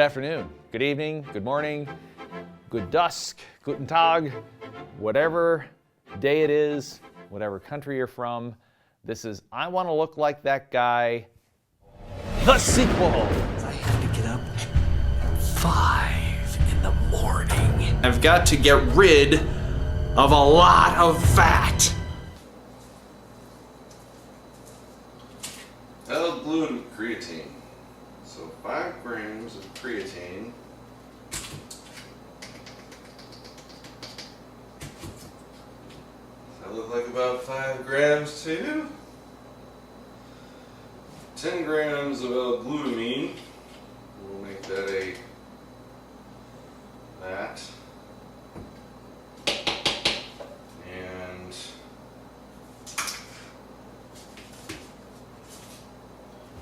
afternoon, good evening, good morning, good dusk, guten tag, whatever day it is, whatever country you're from. This is I Want to Look Like That Guy, the sequel. I have to get up at 5 in the morning. I've got to get rid of a lot of fat. L-glutamate creatine. So 5 grams of creatine. That look like about 5 grams too. 10 grams of L-glutamine. We'll make that that. And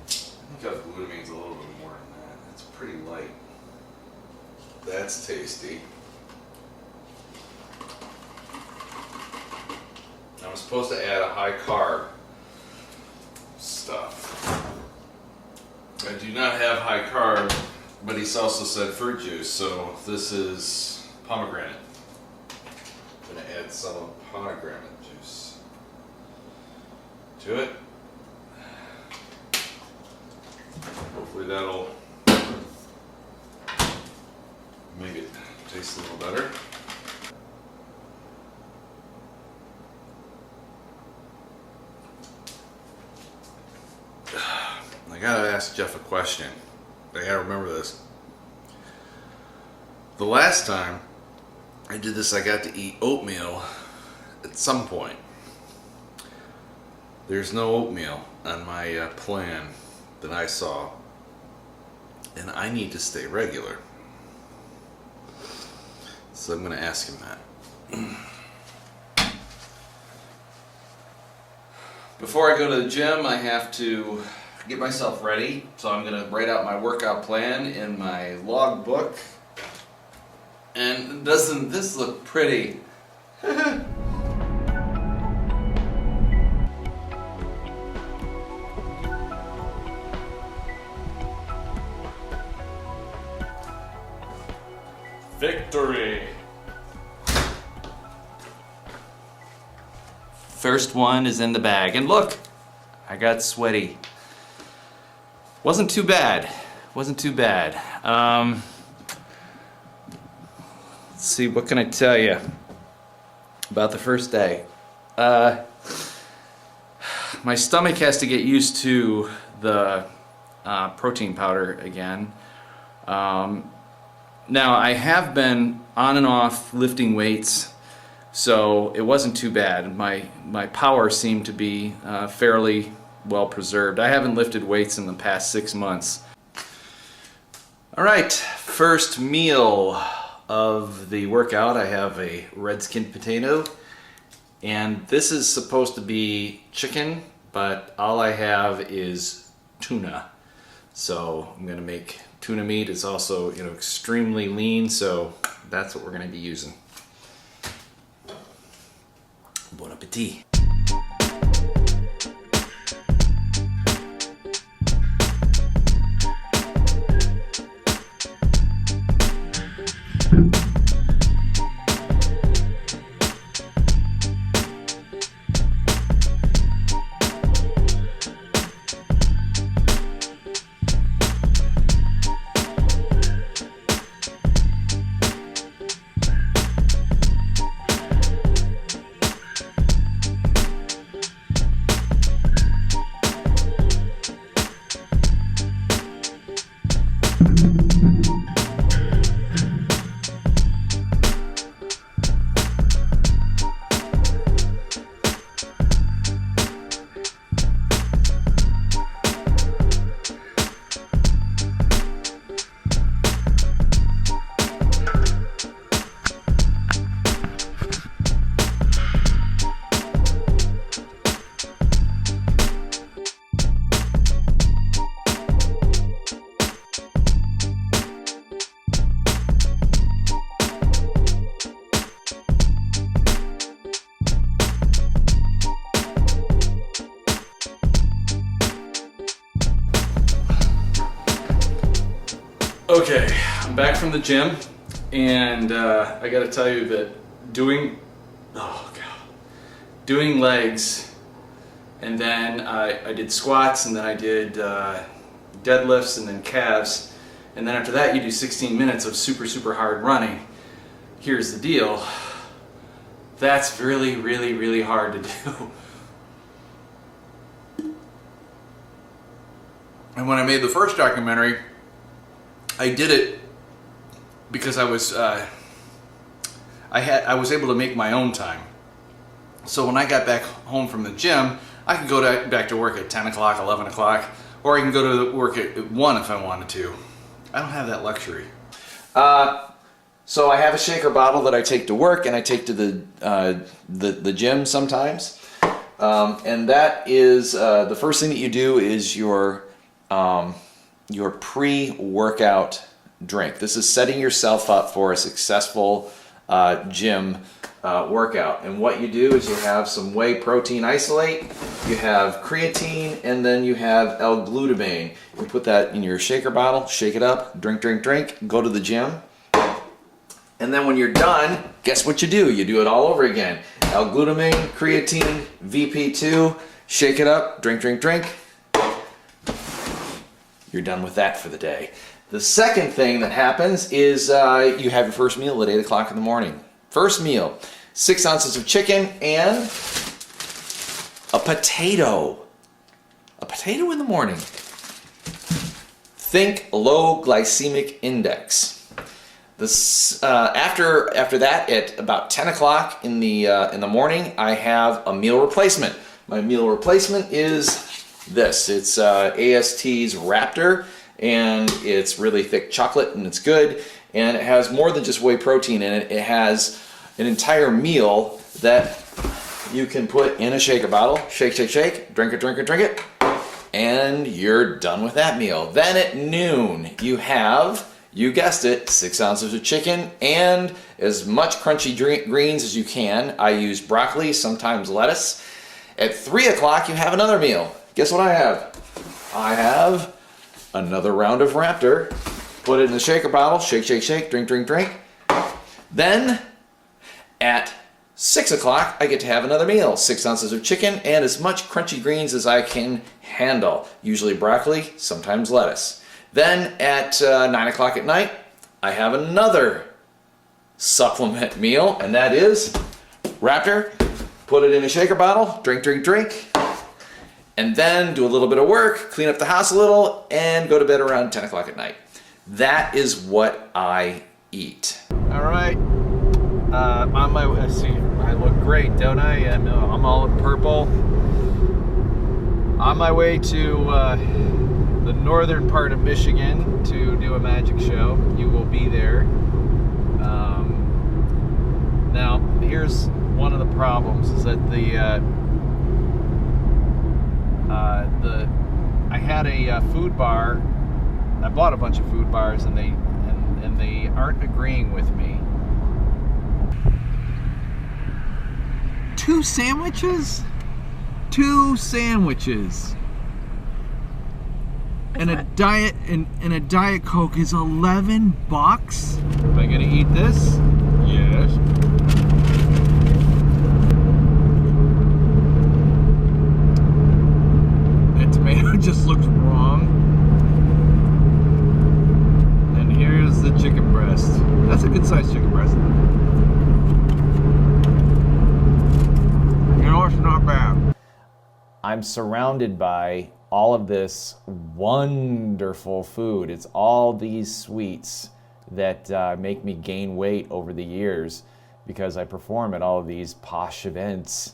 I think L-glutamine's a little bit more than that. It's pretty light. That's tasty. I'm supposed to add a high carb stuff. I do not have high carb, but he's also said fruit juice, so this is pomegranate. I'm going to add some pomegranate juice to it. Hopefully that'll make it taste a little better. I gotta ask Jeff a question. I gotta remember this. The last time I did this, I got to eat oatmeal at some point. There's no oatmeal on my plan that I saw, and I need to stay regular. So I'm gonna ask him that. Before I go to the gym, I have to get myself ready, so I'm going to write out my workout plan in my log book. And doesn't this look pretty? Victory! First one is in the bag, and look, I got sweaty. Wasn't too bad. Wasn't too bad. Let's see, what can I tell you about the first day? My stomach has to get used to the protein powder again. Now, I have been on and off lifting weights, so it wasn't too bad. My power seemed to be fairly well preserved. I haven't lifted weights in the past 6 months. All right, first meal of the workout. I have a red skinned potato, and this is supposed to be chicken, but all I have is tuna. So I'm gonna make tuna meat. It's also, extremely lean, so that's what we're gonna be using. Bon appetit. Okay, I'm back from the gym, and I gotta tell you that doing legs, and then I did squats, and then I did deadlifts, and then calves, and then after that you do 16 minutes of super hard running. Here's the deal, that's really hard to do. And when I made the first documentary, I did it because I was able to make my own time. So when I got back home from the gym, I could go back to work at 10 o'clock, 11 o'clock, or I can go to work at 1 if I wanted to. I don't have that luxury. So I have a shaker bottle that I take to work and I take to the gym sometimes. And that is the first thing that you do is your pre-workout drink. This is setting yourself up for a successful gym workout. And what you do is you have some whey protein isolate, you have creatine, and then you have L-glutamine. You put that in your shaker bottle, shake it up, drink, go to the gym. And then when you're done, guess what you do? You do it all over again. L-glutamine, creatine, VP2, shake it up, drink. You're done with that for the day. The second thing that happens is you have your first meal at 8 o'clock in the morning. First meal, 6 ounces of chicken and a potato. A potato in the morning. Think low glycemic index. This, after that, at about 10 o'clock in the morning, I have a meal replacement. My meal replacement is this. It's AST's Raptor, and it's really thick chocolate, and it's good. And it has more than just whey protein in it. It has an entire meal that you can put in a shaker bottle. Shake, drink it, and you're done with that meal. Then at noon, you have, you guessed it, 6 ounces of chicken and as much crunchy greens as you can. I use broccoli, sometimes lettuce. At 3 o'clock, you have another meal. Guess what I have? I have another round of Raptor. Put it in the shaker bottle, shake, drink. Then at 6 o'clock, I get to have another meal. 6 ounces of chicken and as much crunchy greens as I can handle. Usually broccoli, sometimes lettuce. Then at 9 o'clock at night, I have another supplement meal, and that is Raptor. Put it in a shaker bottle, drink. And then do a little bit of work, clean up the house a little, and go to bed around 10 o'clock at night. That is what I eat. All right, on my way, see, I look great, don't I? I'm all in purple. On my way to the northern part of Michigan to do a magic show. You will be there. Now, here's one of the problems, is that I had a food bar. I bought a bunch of food bars, and they aren't agreeing with me. 2 sandwiches? 2 sandwiches. And a Diet Coke is $11. Am I gonna eat this? Yes. That tomato just looks wrong. And here's the chicken breast. That's a good sized chicken breast. You know, it's not bad. I'm surrounded by all of this wonderful food. It's all these sweets that make me gain weight over the years because I perform at all of these posh events,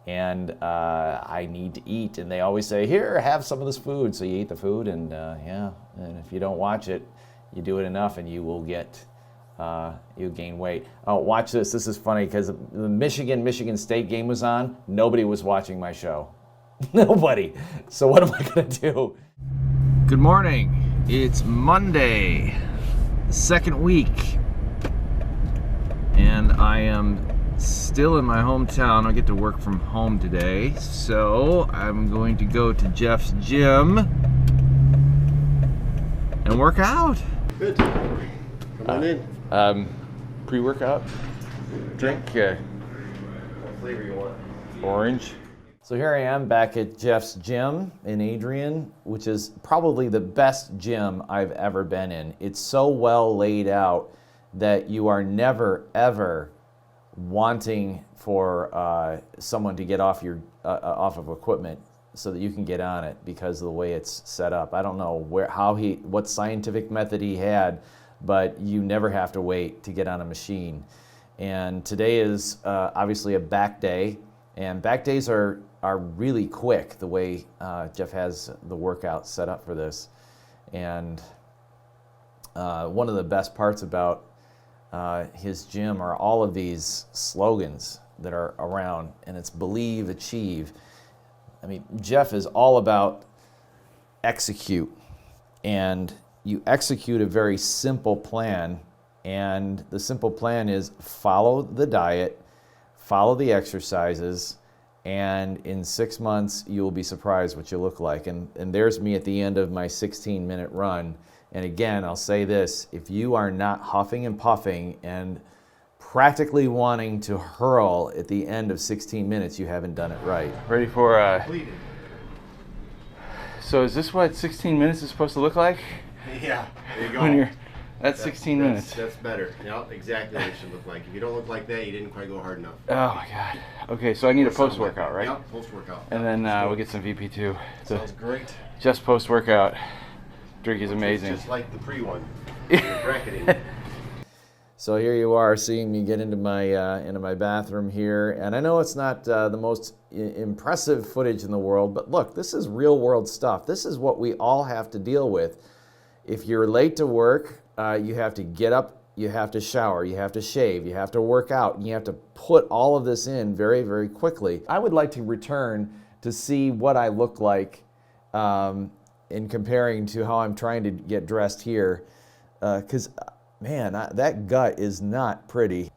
and I need to eat. And they always say, here, have some of this food. So you eat the food, and yeah, and if you don't watch it, you do it enough and you will get, you gain weight. Oh, watch this. This is funny because the Michigan State game was on. Nobody was watching my show. Nobody. So what am I gonna do? Good morning. It's Monday, the second week, and I am still in my hometown. I get to work from home today, so I'm going to go to Jeff's gym and work out. Good. Come on in. Pre-workout drink, What flavor you want? orange. So here I am back at Jeff's gym in Adrian, which is probably the best gym I've ever been in. It's so well laid out that you are never, ever wanting for someone to get off off of equipment so that you can get on it because of the way it's set up. I don't know what scientific method he had, but you never have to wait to get on a machine. And today is obviously a back day, and back days are really quick the way Jeff has the workout set up for this. And one of the best parts about his gym are all of these slogans that are around, and it's believe, achieve. I mean, Jeff is all about execute, and you execute a very simple plan, and the simple plan is follow the diet, follow the exercises, and in 6 months you will be surprised what you look like. And there's me at the end of my 16-minute run. And again, I'll say this, if you are not huffing and puffing and practically wanting to hurl at the end of 16 minutes, you haven't done it right. Ready for Completed. So is this what 16 minutes is supposed to look like? Yeah, there you go. When you're that's 16 minutes. That's better. Yep, exactly what it should look like. If you don't look like that, you didn't quite go hard enough. Oh my god. Okay, so I need a post-workout, right? Yep, post-workout. And then we'll get some VP2. Sounds great. Just post-workout. Drink is amazing. Just like the pre-one. You're bracketing. So here you are seeing me get into my bathroom here, and I know it's not the most impressive footage in the world, but look, this is real world stuff. This is what we all have to deal with. If you're late to work, you have to get up, you have to shower, you have to shave, you have to work out, and you have to put all of this in very, very quickly. I would like to return to see what I look like in comparing to how I'm trying to get dressed here, because man, that gut is not pretty.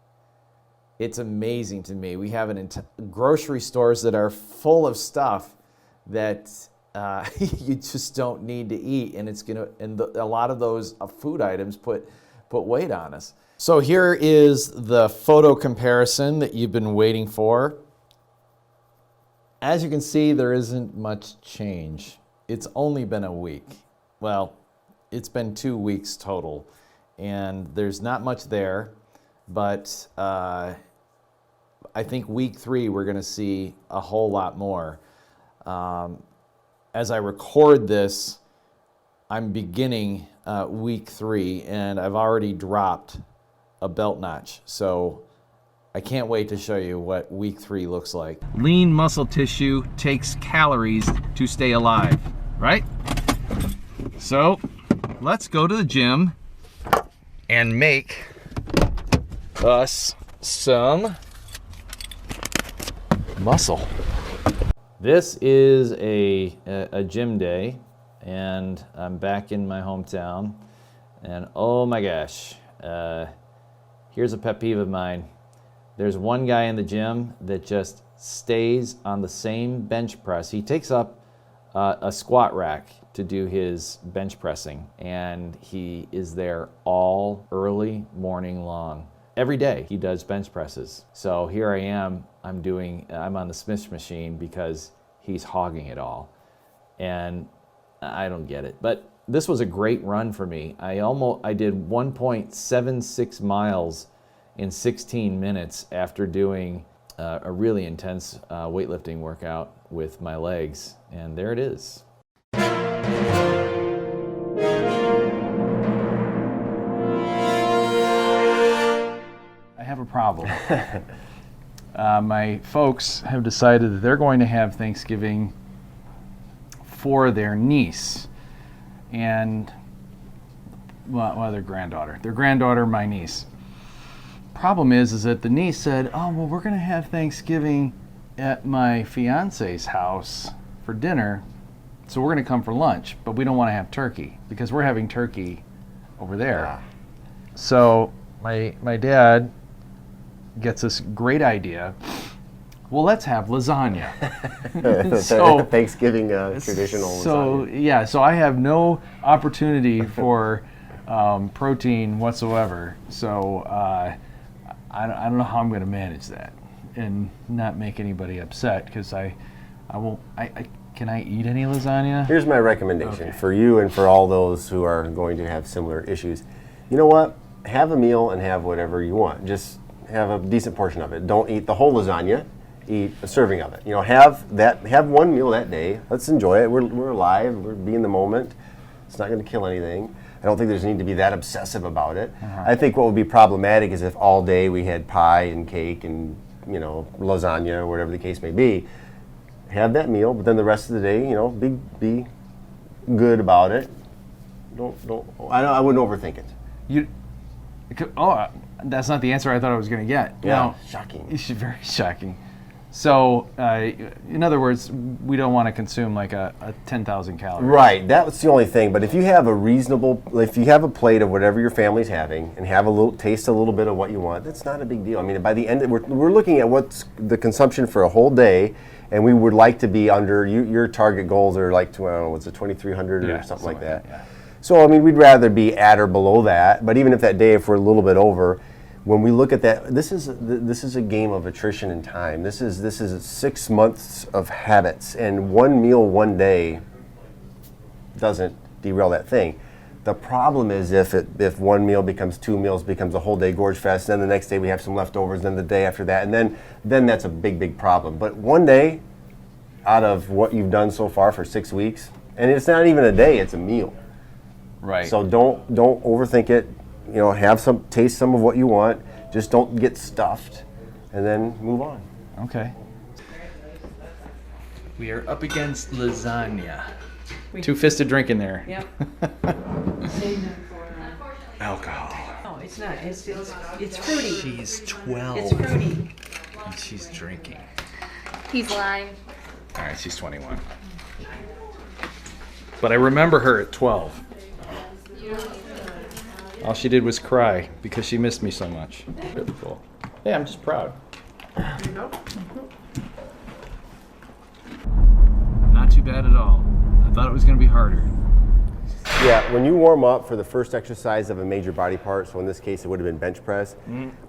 It's amazing to me. We have grocery stores that are full of stuff that you just don't need to eat, and a lot of those food items put weight on us. So here is the photo comparison that you've been waiting for. As you can see, there isn't much change. It's only been a week. Well, it's been 2 weeks total, and there's not much there, but I think week 3 we're going to see a whole lot more. As I record this, I'm beginning week 3, and I've already dropped a belt notch. So I can't wait to show you what week 3 looks like. Lean muscle tissue takes calories to stay alive, right? So let's go to the gym and make us some muscle. This is a gym day, and I'm back in my hometown, and oh my gosh, here's a pet peeve of mine. There's one guy in the gym that just stays on the same bench press. He takes up a squat rack to do his bench pressing, and he is there all early morning long. Every day he does bench presses. So here I am, I'm on the Smith machine because he's hogging it all. And I don't get it. But this was a great run for me. I did 1.76 miles in 16 minutes after doing a really intense weightlifting workout with my legs. And there it is. I have a problem. My folks have decided that they're going to have Thanksgiving for their niece and their granddaughter, my niece. Problem is that the niece said, oh, well, we're going to have Thanksgiving at my fiance's house for dinner, so we're going to come for lunch, but we don't want to have turkey because we're having turkey over there. So my dad gets this great idea. Well, let's have lasagna. So Thanksgiving traditional lasagna. So I have no opportunity for protein whatsoever. So I don't know how I'm going to manage that and not make anybody upset, because I won't. Can I eat any lasagna? Here's my recommendation for you and for all those who are going to have similar issues. You know what? Have a meal and have whatever you want. Just have a decent portion of it. Don't eat the whole lasagna. Eat a serving of it. You know, have one meal that day. Let's enjoy it. We're alive. We're be in the moment. It's not going to kill anything. I don't think there's need to be that obsessive about it. I think what would be problematic is if all day we had pie and cake and, you know, lasagna or whatever the case may be. Have that meal, but then the rest of the day, you know, be good about it. I wouldn't overthink it. That's not the answer I thought I was going to get. Yeah, Now, shocking. It's very shocking. So, in other words, we don't want to consume like a 10,000 calories. Right, that's the only thing. But if you have a plate of whatever your family's having and taste a little bit of what you want, that's not a big deal. I mean, by the end, we're looking at what's the consumption for a whole day, and we would like to be under, your target goals are like, what's it, 2,300 or something like that. Yeah. So, I mean, we'd rather be at or below that. But even if that day, if we're a little bit over, when we look at that, this is a game of attrition and time. This is 6 months of habits, and one meal one day doesn't derail that thing. The problem is if one meal becomes 2 meals, becomes a whole day gorge fest, then the next day we have some leftovers, then the day after that, and then that's a big problem. But one day out of what you've done so far for 6 weeks, and it's not even a day, it's a meal. Right. So don't overthink it. You know, taste some of what you want. Just don't get stuffed, and then move on. Okay. We are up against lasagna. Two-fisted drink in there. Yep. Alcohol. No, it's not. It's fruity. She's 12. It's fruity. And she's drinking. He's lying. All right, she's 21. But I remember her at 12. All she did was cry because she missed me so much. Really cool. Yeah, I'm just proud. Not too bad at all. I thought it was going to be harder. Yeah, when you warm up for the first exercise of a major body part, so in this case it would have been bench press,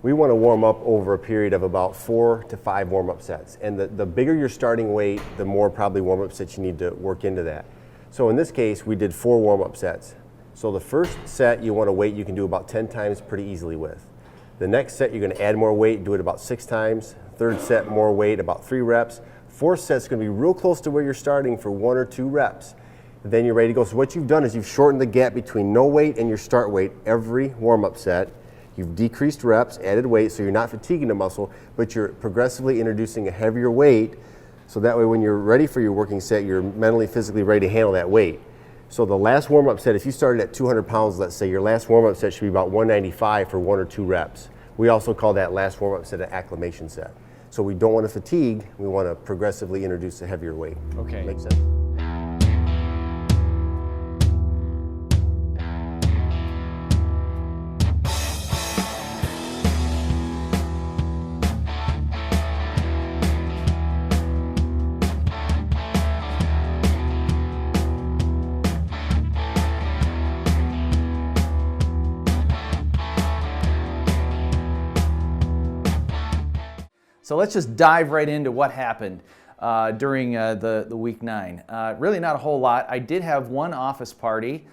we want to warm up over a period of about 4 to 5 warm-up sets. And the bigger your starting weight, the more probably warm-up sets you need to work into that. So in this case, we did 4 warm-up sets. So the first set you want a weight you can do about 10 times pretty easily with. The next set you're going to add more weight, do it about 6 times. Third set, more weight, about 3 reps. Fourth set's going to be real close to where you're starting for 1 or 2 reps. Then you're ready to go. So what you've done is you've shortened the gap between no weight and your start weight every warm-up set. You've decreased reps, added weight, so you're not fatiguing the muscle, but you're progressively introducing a heavier weight, so that way when you're ready for your working set, you're mentally, physically ready to handle that weight. So the last warm-up set, if you started at 200 pounds, let's say, your last warm-up set should be about 195 for 1 or 2 reps. We also call that last warm-up set an acclimation set. So we don't want to fatigue, we want to progressively introduce a heavier weight. Okay. Makes sense? So let's just dive right into what happened during the week 9. Really not a whole lot. I did have one office party,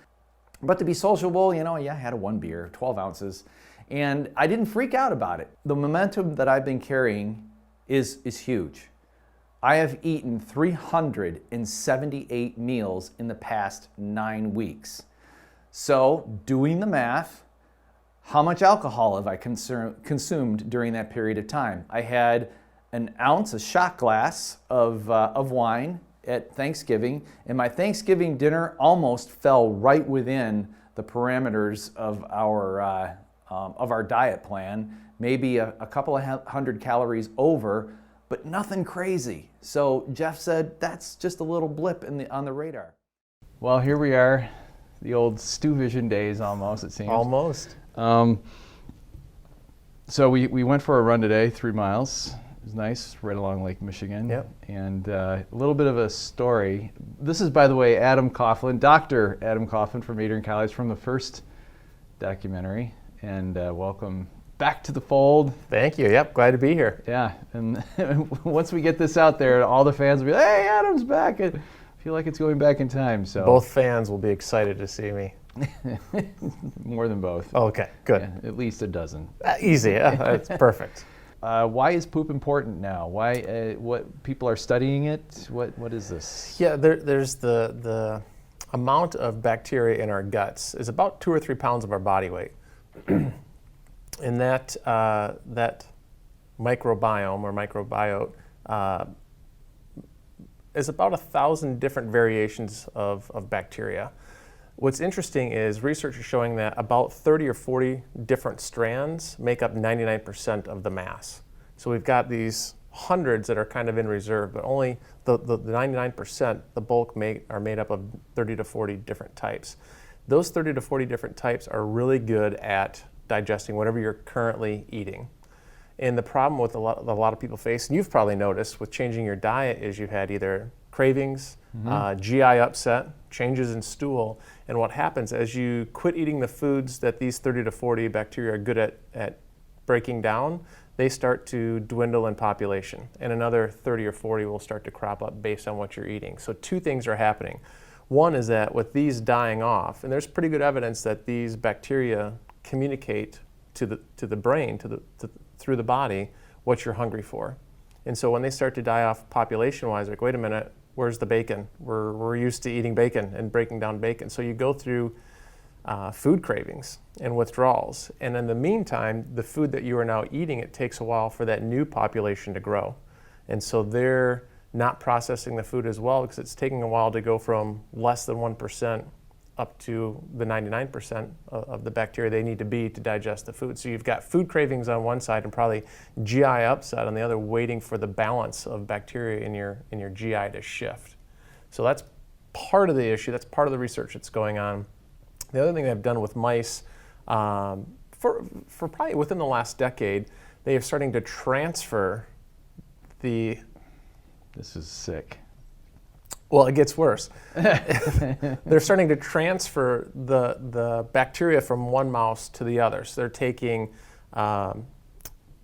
but to be sociable, you know, I had 1 beer, 12 ounces, and I didn't freak out about it. The momentum that I've been carrying is huge. I have eaten 378 meals in the past 9 weeks. So doing the math, how much alcohol have I consumed during that period of time? I had an ounce, a shot glass of wine at Thanksgiving, and my Thanksgiving dinner almost fell right within the parameters of our diet plan. Maybe a couple of 100 calories over, but nothing crazy. So Jeff said that's just a little blip on the radar. Well, here we are, the old Stu Vision days almost, it seems. Almost. So we went for a run today, 3 miles. It was nice, right along Lake Michigan. Yep. And a little bit of a story. This is, by the way, Adam Coughlin, Dr. Adam Coughlin from Adrian College, from the first documentary, and welcome back to the fold. Thank you. Yep, glad to be here. Yeah, and once we get this out there, all the fans will be, "Hey, Adam's back!" I feel like it's going back in time. So Both fans will be excited to see me. more than both. Okay, good. Yeah, at least a dozen. Easy. Yeah, that's perfect. Why is poop important now? Why? What people are studying it? What is this? Yeah, there's the amount of bacteria in our guts is about 2 or 3 pounds of our body weight. And that microbiome or microbiote is about 1,000 different variations of bacteria. What's interesting is research is showing that about 30 or 40 different strands make up 99% of the mass. So we've got these hundreds that are kind of in reserve, but only the 99%, the bulk are made up of 30 to 40 different types. Those 30 to 40 different types are really good at digesting whatever you're currently eating. And the problem with a lot of people face, and you've probably noticed with changing your diet, is you've had either cravings, GI upset, changes in stool, and what happens as you quit eating the foods that these 30 to 40 bacteria are good at breaking down, they start to dwindle in population, and another 30 or 40 will start to crop up based on what you're eating. So 2 things are happening. One is that with these dying off, and there's pretty good evidence that these bacteria communicate to the brain, through the body, what you're hungry for. And so when they start to die off population-wise, like, wait a minute, where's the bacon? We're used to eating bacon and breaking down bacon. So you go through food cravings and withdrawals. And in the meantime, the food that you are now eating, it takes a while for that new population to grow. And so they're not processing the food as well because it's taking a while to go from less than 1% up to the 99% of the bacteria they need to be to digest the food. So you've got food cravings on one side and probably GI upset on the other, waiting for the balance of bacteria in your GI to shift. So that's part of the issue. That's part of the research that's going on. The other thing they've done with mice, for probably within the last decade, they are starting to transfer the... This is sick. Well, it gets worse. They're starting to transfer the bacteria from one mouse to the other. So they're taking the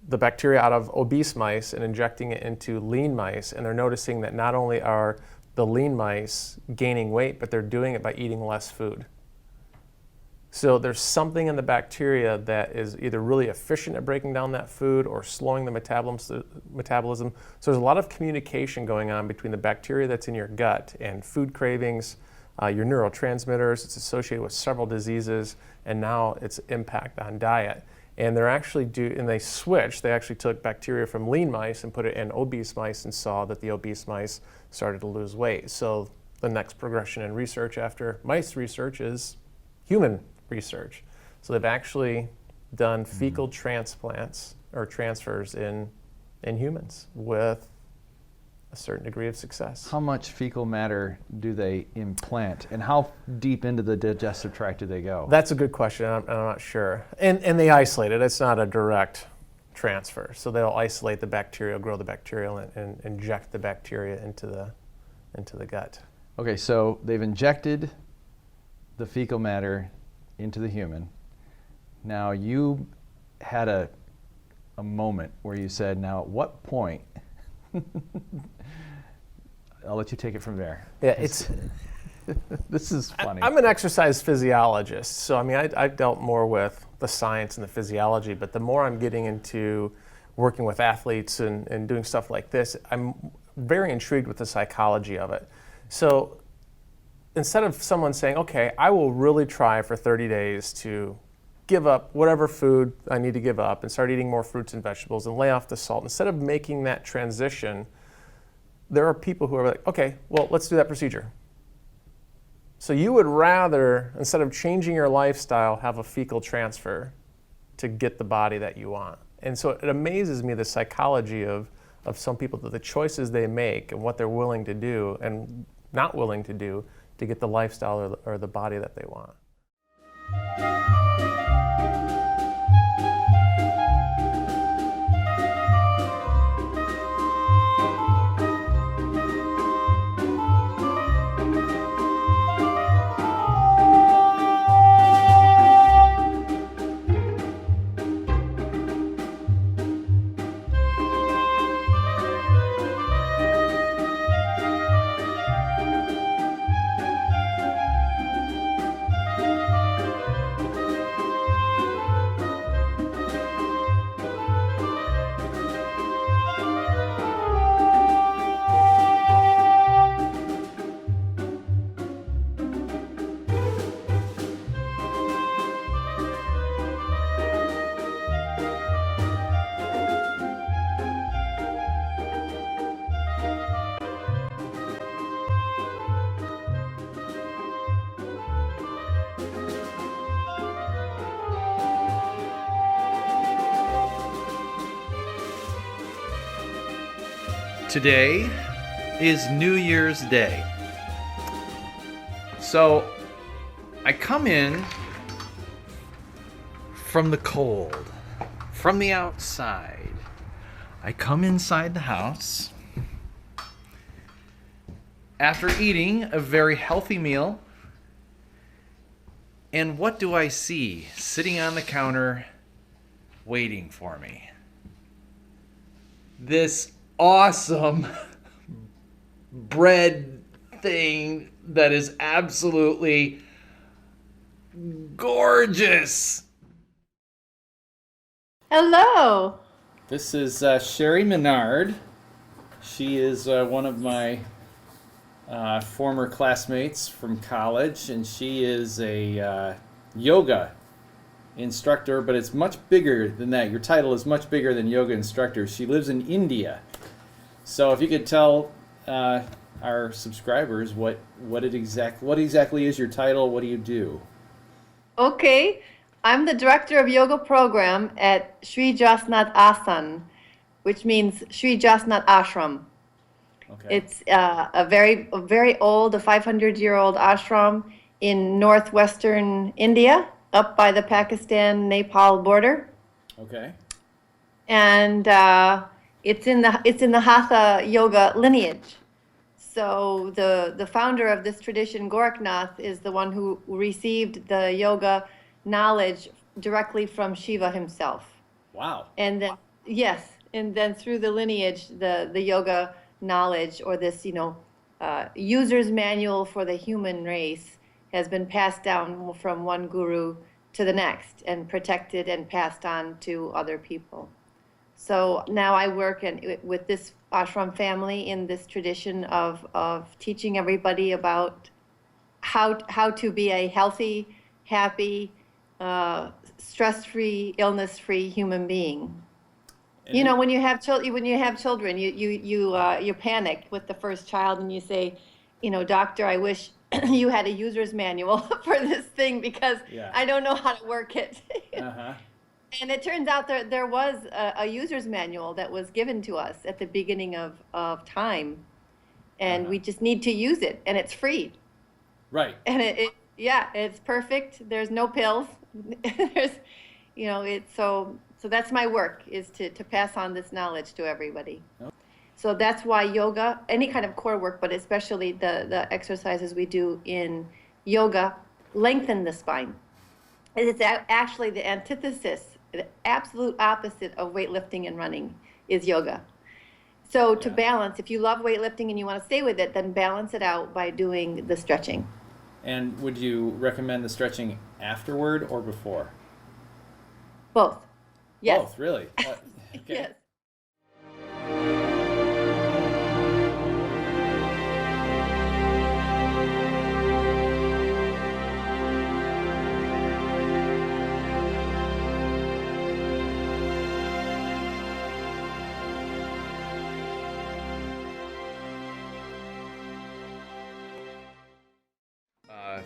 bacteria out of obese mice and injecting it into lean mice, and they're noticing that not only are the lean mice gaining weight, but they're doing it by eating less food. So there's something in the bacteria that is either really efficient at breaking down that food or slowing the metabolism. So there's a lot of communication going on between the bacteria that's in your gut and food cravings, your neurotransmitters. It's associated with several diseases, and now its impact on diet. And they're actually they switched. They actually took bacteria from lean mice and put it in obese mice and saw that the obese mice started to lose weight. So the next progression in research after mice research is human research. So they've actually done fecal transplants or transfers in humans with a certain degree of success. How much fecal matter do they implant, and how deep into the digestive tract do they go? That's a good question. I'm not sure. And they isolate it. It's not a direct transfer. So they'll isolate the bacteria, grow the bacteria, and inject the bacteria into the gut. Okay, so they've injected the fecal matter into the human. Now you had a moment where you said, now at what point, I'll let you take it from there. Yeah, it's this is funny. I'm an exercise physiologist, so I mean I've dealt more with the science and the physiology, but the more I'm getting into working with athletes and doing stuff like this, I'm very intrigued with the psychology of it. So instead of someone saying, okay, I will really try for 30 days to give up whatever food I need to give up and start eating more fruits and vegetables and lay off the salt, instead of making that transition, there are people who are like, okay, well, let's do that procedure. So you would rather, instead of changing your lifestyle, have a fecal transfer to get the body that you want. And so it amazes me the psychology of some people, that the choices they make and what they're willing to do and not willing to do to get the lifestyle or the body that they want. Today is New Year's Day. So I come in from the cold, from the outside. I come inside the house after eating a very healthy meal. And what do I see sitting on the counter waiting for me? This awesome bread thing that is absolutely gorgeous. Hello. This is Sherry Menard. She is one of my former classmates from college, and she is a yoga instructor, but it's much bigger than that. Your title is much bigger than yoga instructor. She lives in India. So if you could tell our subscribers what exactly is your title, what do you do? Okay, I'm the director of yoga program at Sri Jasnath Asan, which means Sri Jasnath Ashram. Okay. It's a very old, 500-year-old ashram in northwestern India, up by the Pakistan-Nepal border. Okay. And it's in the Hatha yoga lineage. So the founder of this tradition, Gorakhnath, is the one who received the yoga knowledge directly from Shiva himself. Wow. And then and then through the lineage, the yoga knowledge, or this user's manual for the human race, has been passed down from one guru to the next and protected and passed on to other people. So now I work with this ashram family in this tradition of teaching everybody about how to be a healthy, happy, stress-free, illness-free human being. And When you have children, you panic with the first child and you say, doctor, I wish you had a user's manual for this thing because I don't know how to work it. Uh-huh. And it turns out there was a user's manual that was given to us at the beginning of time, and we just need to use it, and it's free. Right. And it's perfect. There's no pills. So that's my work, is to pass on this knowledge to everybody. Okay. So that's why yoga, any kind of core work, but especially the exercises we do in yoga, lengthen the spine. And it's actually the antithesis, the absolute opposite of weightlifting and running is yoga. So to balance, if you love weightlifting and you want to stay with it, then balance it out by doing the stretching. And would you recommend the stretching afterward or before? Both. Yes. Both, really? Okay. Yes.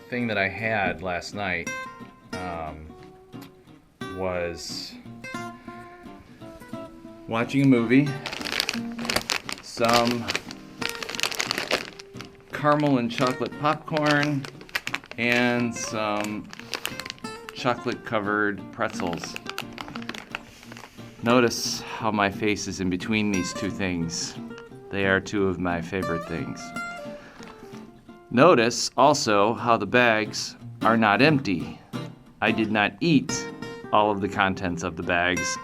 Thing that I had last night was watching a movie, some caramel and chocolate popcorn, and some chocolate covered pretzels. Notice how my face is in between these two things. They are two of my favorite things. Notice also how the bags are not empty. I did not eat all of the contents of the bags.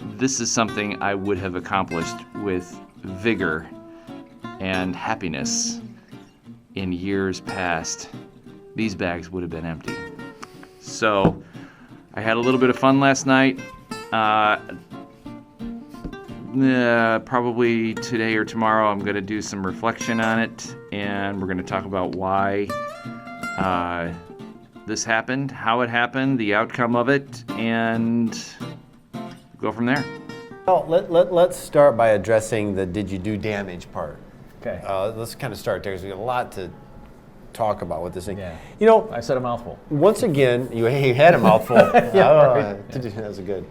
This is something I would have accomplished with vigor and happiness in years past. These bags would have been empty. So I had a little bit of fun last night. Probably today or tomorrow I'm going to do some reflection on it, and we're going to talk about why this happened, how it happened, the outcome of it, and go from there. Well, let's start by addressing the did you do damage part. Okay. Let's kind of start there because we have a lot to talk about with this thing. Yeah. I said a mouthful. Once again, you had a mouthful. That was good.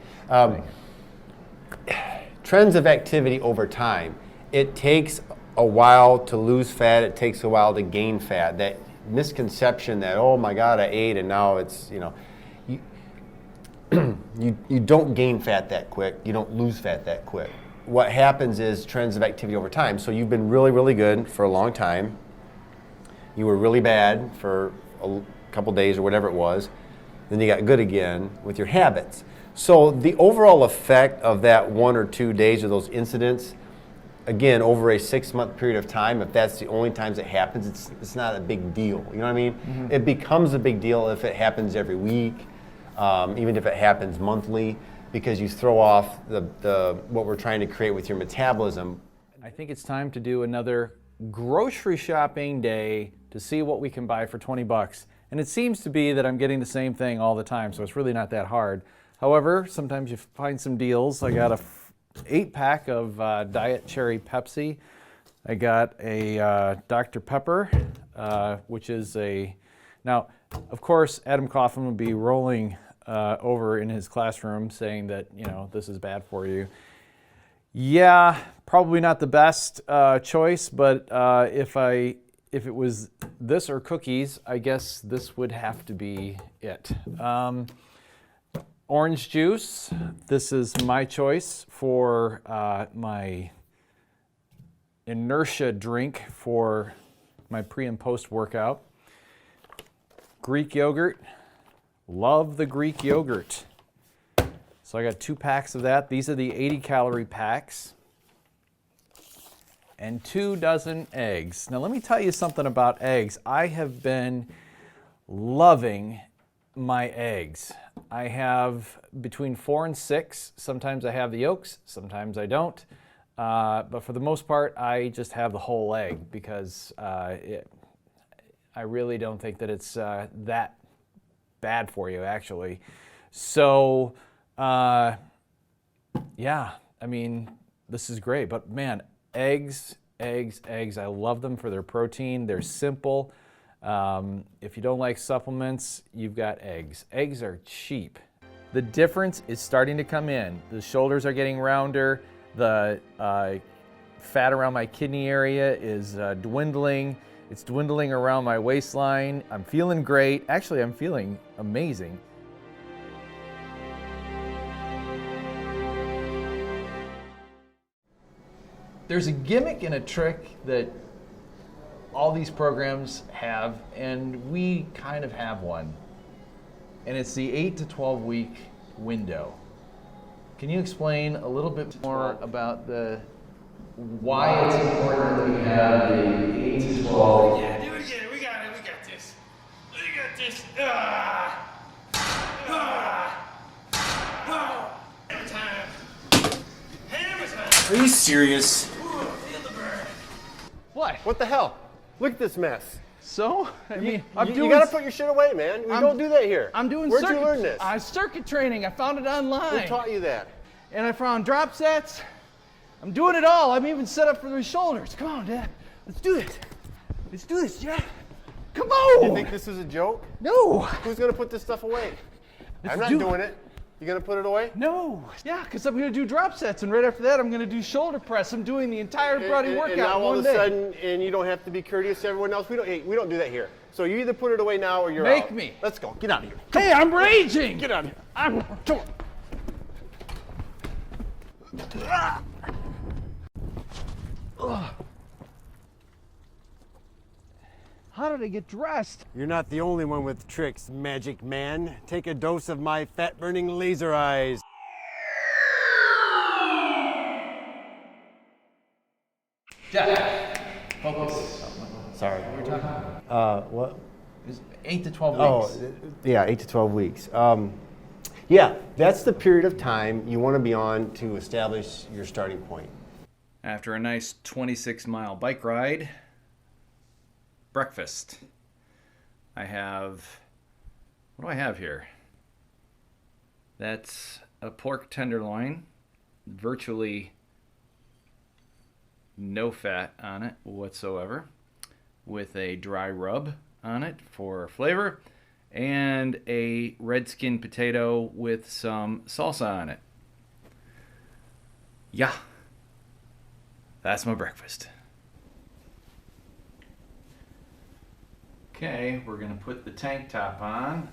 Trends of activity over time. it takes a while to lose fat. It takes a while to gain fat. That misconception that, oh my God, I ate and now it's, you don't gain fat that quick. You don't lose fat that quick. What happens is trends of activity over time. So you've been really, really good for a long time. You were really bad for a couple days or whatever it was. Then you got good again with your habits. So the overall effect of that 1 or 2 days of those incidents, again, over a 6-month period of time, if that's the only times it happens, it's not a big deal. You know what I mean? Mm-hmm. It becomes a big deal if it happens every week, even if it happens monthly, because you throw off the what we're trying to create with your metabolism. I think it's time to do another grocery shopping day to see what we can buy for 20 bucks. And it seems to be that I'm getting the same thing all the time, so it's really not that hard. However, sometimes you find some deals. I got a 8-pack of Diet Cherry Pepsi. I got a Dr. Pepper, which is now, of course, Adam Kaufman would be rolling over in his classroom saying that, this is bad for you. Yeah, probably not the best choice, but if it was this or cookies, I guess this would have to be it. Orange juice, this is my choice for my inertia drink for my pre and post workout. Greek yogurt, love the Greek yogurt. So I got 2 packs of that. These are the 80-calorie packs. And 2 dozen eggs. Now let me tell you something about eggs. I have been loving my eggs. I have between 4 and 6. Sometimes I have the yolks, sometimes I don't. But for the most part, I just have the whole egg because I really don't think that it's that bad for you, actually. So, yeah, I mean, this is great. But man, eggs, I love them for their protein. They're simple. If you don't like supplements, you've got eggs. Eggs are cheap. The difference is starting to come in. The shoulders are getting rounder. The fat around my kidney area is dwindling. It's dwindling around my waistline. I'm feeling great. Actually, I'm feeling amazing. There's a gimmick and a trick that all these programs have, and we kind of have one. And it's the 8 to 12 week window. Can you explain a little bit more about why it's important that we have the 8 to 12? Yeah, do it again. We got this. We got this. Hammer time. Hammer time. Are you serious? Ooh, feel the burn. What? What the hell? Look at this mess. So? I mean, You gotta put your shit away, man. We don't do that here. I'm doing Where'd you learn this? circuit training. I found it online. Who taught you that? And I found drop sets. I'm doing it all. I'm even set up for the shoulders. Come on, Dad. Let's do this. Let's do this, Jeff. Come on. You think this is a joke? No. Who's gonna put this stuff away? I'm not doing it. You gonna put it away? No. Yeah, because I'm going to do drop sets, and right after that, I'm going to do shoulder press. I'm doing the entire body workout and now in all one of a day. sudden, and you don't have to be courteous to everyone else. We don't do that here. So you either put it away now or you're Make out. me. Let's go. Get out of here. Hey, I'm raging. Get out of here. Come on. How did I get dressed? You're not the only one with tricks, Magic Man. Take a dose of my fat-burning laser eyes. Jeff, focus. Sorry. What are we talking about? What? It's 8 to 12 weeks. Yeah, 8 to 12 weeks. Yeah, that's the period of time you want to be on to establish your starting point. After a nice 26-mile bike ride, breakfast. What do I have here? That's a pork tenderloin, virtually no fat on it whatsoever, with a dry rub on it for flavor, and a red skin potato with some salsa on it. Yeah. That's my breakfast. Okay, we're gonna put the tank top on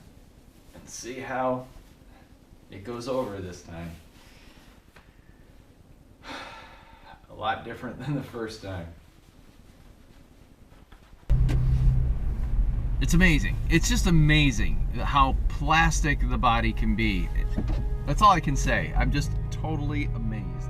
and see how it goes over this time. A lot different than the first time. It's amazing. It's just amazing how plastic the body can be. That's all I can say. I'm just totally amazed.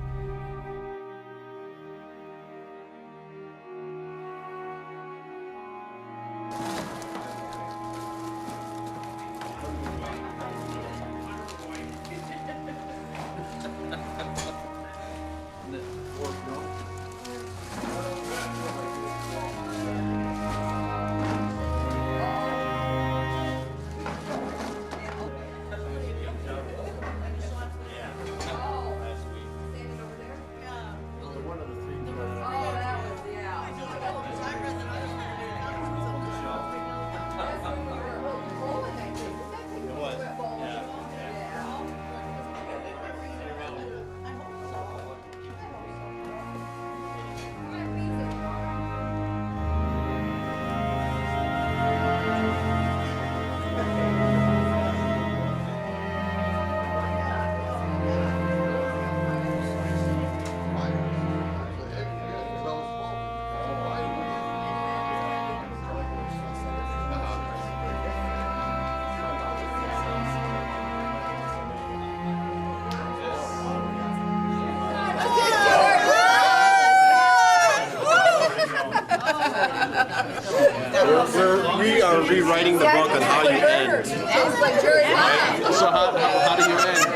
We are rewriting the book on how you end. So how do you end?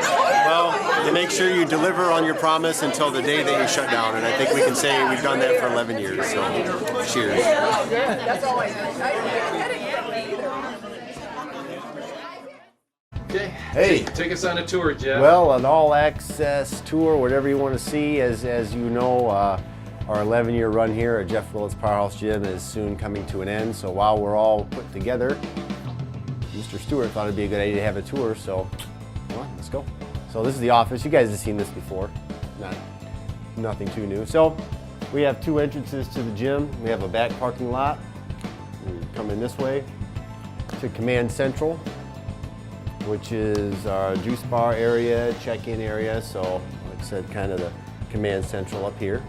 Well, you make sure you deliver on your promise until the day that you shut down, and I think we can say we've done that for 11 years, so cheers. Okay. Hey. Take us on a tour, Jeff. Well, an all-access tour, whatever you want to see. As you know, our 11-year run here at Jeff Willis Powerhouse Gym is soon coming to an end. So while we're all put together, Mr. Stewart thought it'd be a good idea to have a tour. So, come on, let's go. So this is the office. You guys have seen this before. Nothing too new. So we have two entrances to the gym. We have a back parking lot. We come in this way to Command Central, which is our juice bar area, check-in area. So, like I said, kind of the Command Central up here.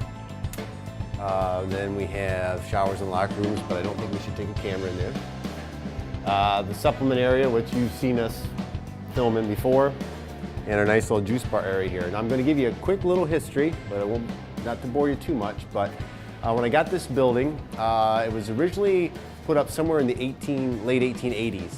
Then we have showers and locker rooms, but I don't think we should take a camera in there. The supplement area, which you've seen us film in before, and our nice little juice bar area here. And I'm going to give you a quick little history, but I won't, not to bore you too much. But when I got this building, it was originally put up somewhere in the late 1880s.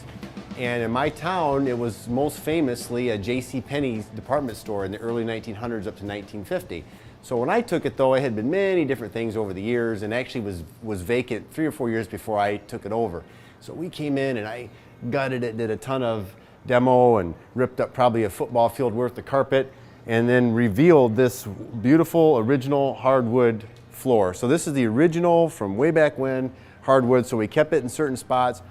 And in my town, it was most famously a J.C. Penney's department store in the early 1900s up to 1950. So when I took it, though, it had been many different things over the years, and actually was vacant 3 or 4 years before I took it over. So we came in and I gutted it, did a ton of demo and ripped up probably a football field worth of carpet, and then revealed this beautiful original hardwood floor. So this is the original from way back when, hardwood, so we kept it in certain spots.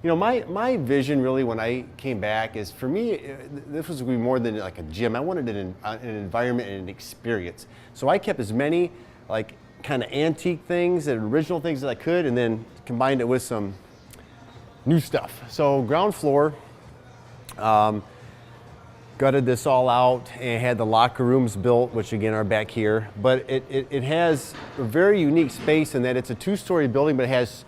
You know, my vision really when I came back is, for me, this was going to be more than like a gym. I wanted an environment and an experience. So I kept as many like kind of antique things and original things as I could, and then combined it with some new stuff. So ground floor, gutted this all out and had the locker rooms built, which again are back here. But it has a very unique space in that it's a 2-story building, but it has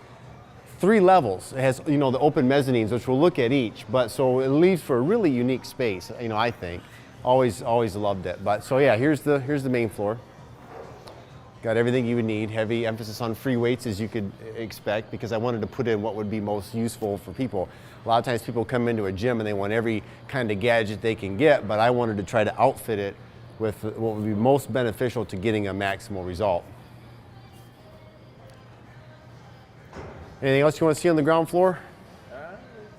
3 levels. It has, you know, the open mezzanines, which we'll look at each, but so it leaves for a really unique space, you know, I think. Always loved it. But so yeah, here's the main floor. Got everything you would need. Heavy emphasis on free weights, as you could expect, because I wanted to put in what would be most useful for people. A lot of times people come into a gym and they want every kind of gadget they can get, but I wanted to try to outfit it with what would be most beneficial to getting a maximal result. Anything else you want to see on the ground floor?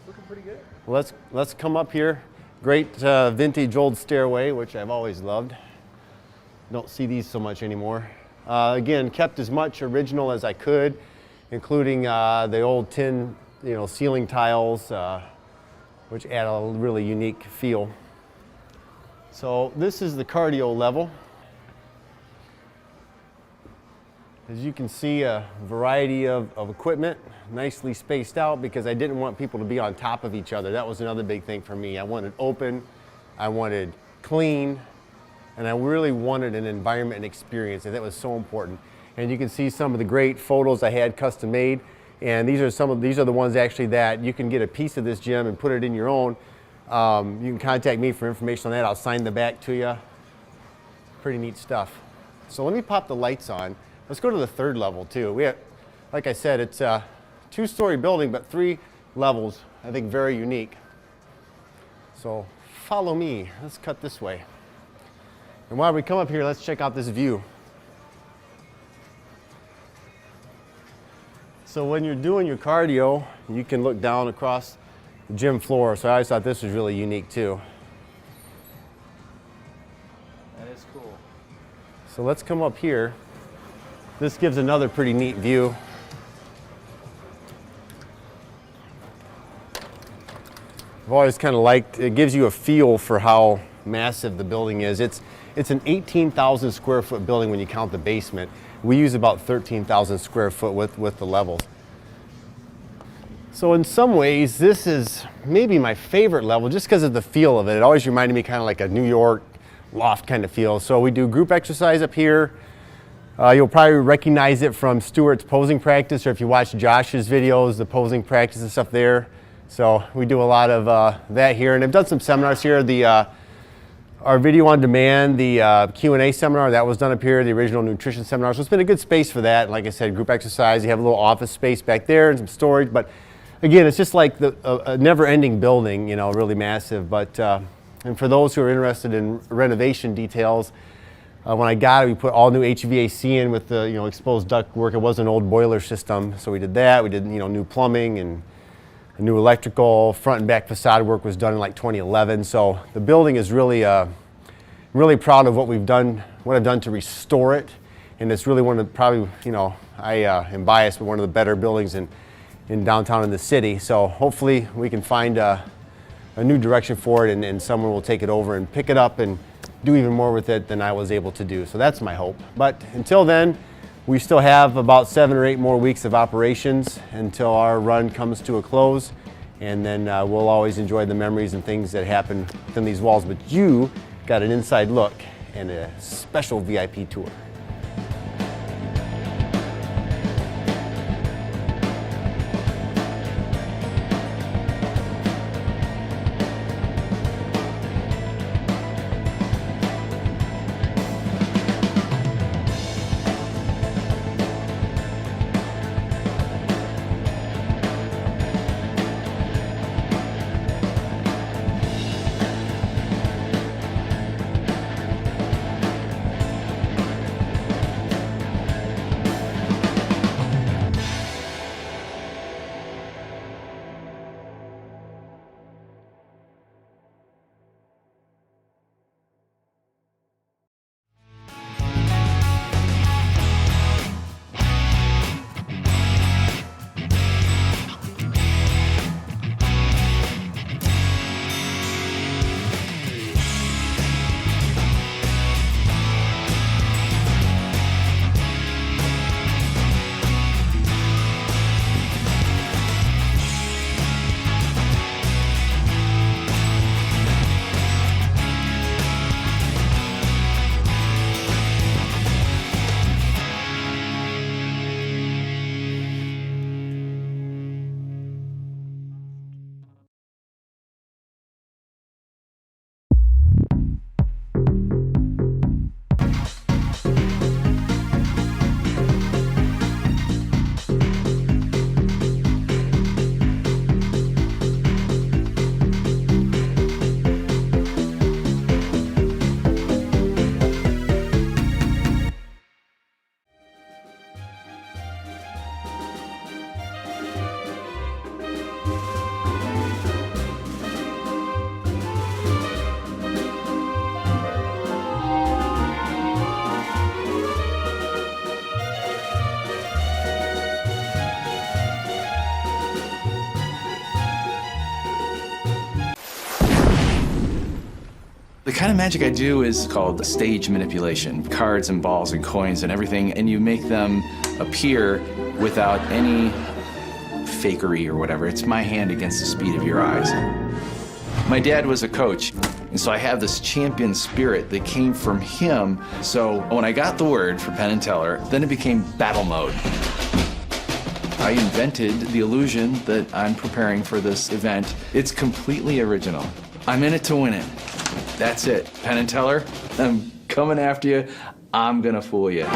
Looking pretty good. Let's come up here. Great vintage old stairway, which I've always loved. Don't see these so much anymore. Again, kept as much original as I could, including the old tin, you know, ceiling tiles, which add a really unique feel. So this is the cardio level. As you can see, a variety of equipment, nicely spaced out because I didn't want people to be on top of each other. That was another big thing for me. I wanted open, I wanted clean, and I really wanted an environment and experience, and that was so important. And you can see some of the great photos I had custom made, and these are the ones actually that you can get a piece of this gym and put it in your own. You can contact me for information on that. I'll sign the back to you. Pretty neat stuff. So let me pop the lights on. Let's go to the third level too. We have, like I said, it's a 2-story building, but 3 levels. I think very unique. So follow me. Let's cut this way. And while we come up here, let's check out this view. So when you're doing your cardio, you can look down across the gym floor. So I always thought this was really unique too. That is cool. So let's come up here. This gives another pretty neat view. I've always kind of liked, it gives you a feel for how massive the building is. It's an 18,000 square foot building when you count the basement. We use about 13,000 square foot with the levels. So in some ways, this is maybe my favorite level just because of the feel of it. It always reminded me kind of like a New York loft kind of feel. So we do group exercise up here. You'll probably recognize it from Stuart's posing practice, or if you watch Josh's videos, the posing practice and stuff there. So we do a lot of that here, and I've done some seminars here. Our video on demand, the Q&A seminar, that was done up here, the original nutrition seminar. So it's been a good space for that. Like I said, group exercise, you have a little office space back there and some storage. But again, it's just like a never-ending building, you know, really massive. But and for those who are interested in renovation details, when I got it, we put all new HVAC in with the exposed duct work. It was an old boiler system, so we did that. We did new plumbing and new electrical. Front and back facade work was done in like 2011. So the building is really, really proud of what we've done, what I've done to restore it. And it's really one of probably, I am biased, but one of the better buildings in downtown in the city. So hopefully we can find a new direction for it, and someone will take it over and pick it up and do even more with it than I was able to do. So that's my hope. But until then, we still have about 7 or 8 more weeks of operations until our run comes to a close. And then we'll always enjoy the memories and things that happen within these walls. But you got an inside look and a special VIP tour. The kind of magic I do is called stage manipulation. Cards and balls and coins and everything, and you make them appear without any fakery or whatever. It's my hand against the speed of your eyes. My dad was a coach, and so I have this champion spirit that came from him. So when I got the word for Penn and Teller, then it became battle mode. I invented the illusion that I'm preparing for this event. It's completely original. I'm in it to win it. That's it. Penn and Teller, I'm coming after you. I'm gonna fool you. Prepare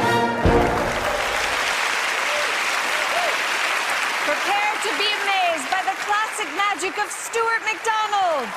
to be amazed by the classic magic of Stuart MacDonald.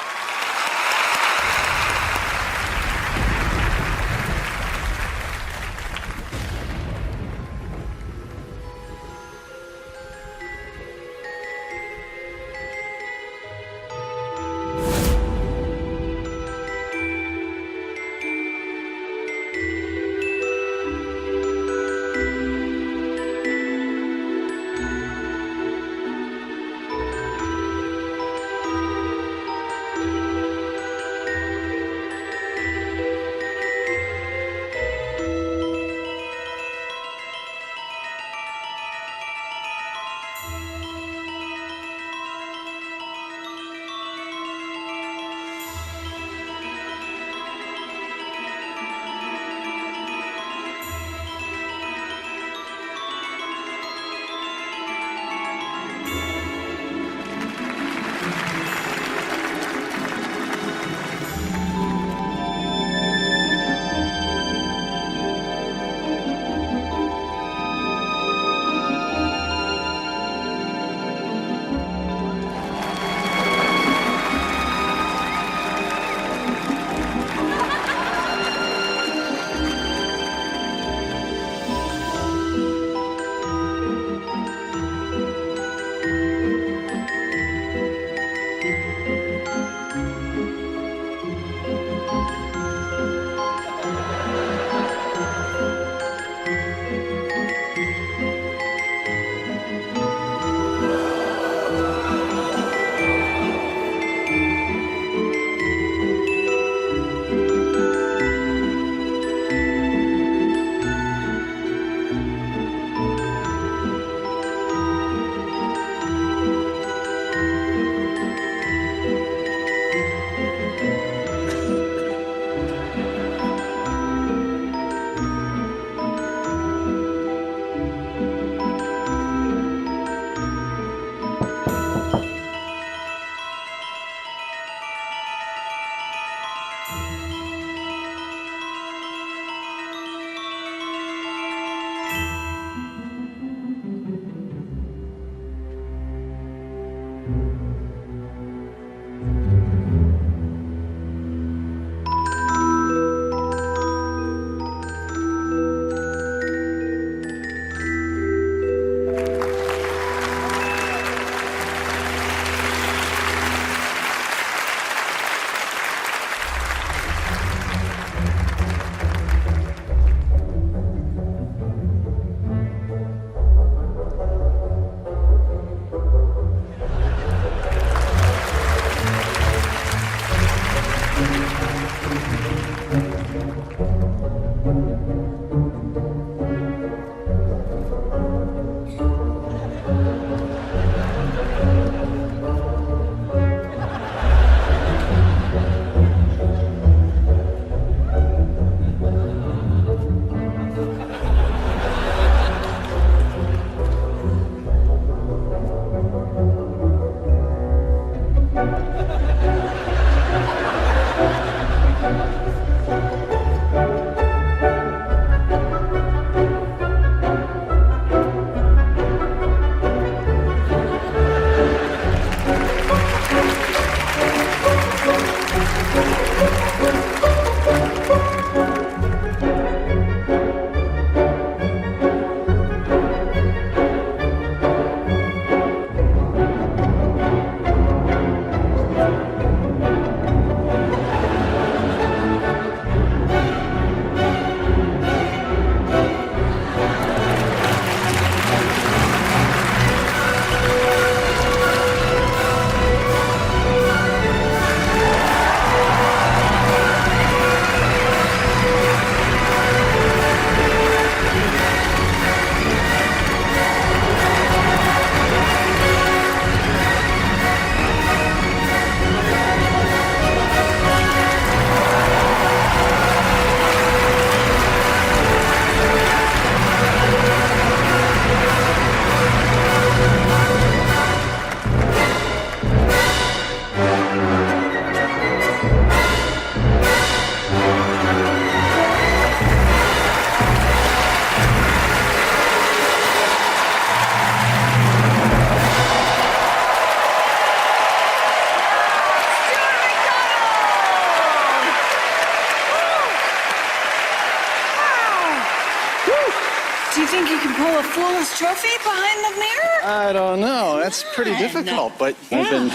flawless trophy behind the mirror? I don't know. That's pretty difficult, but I've been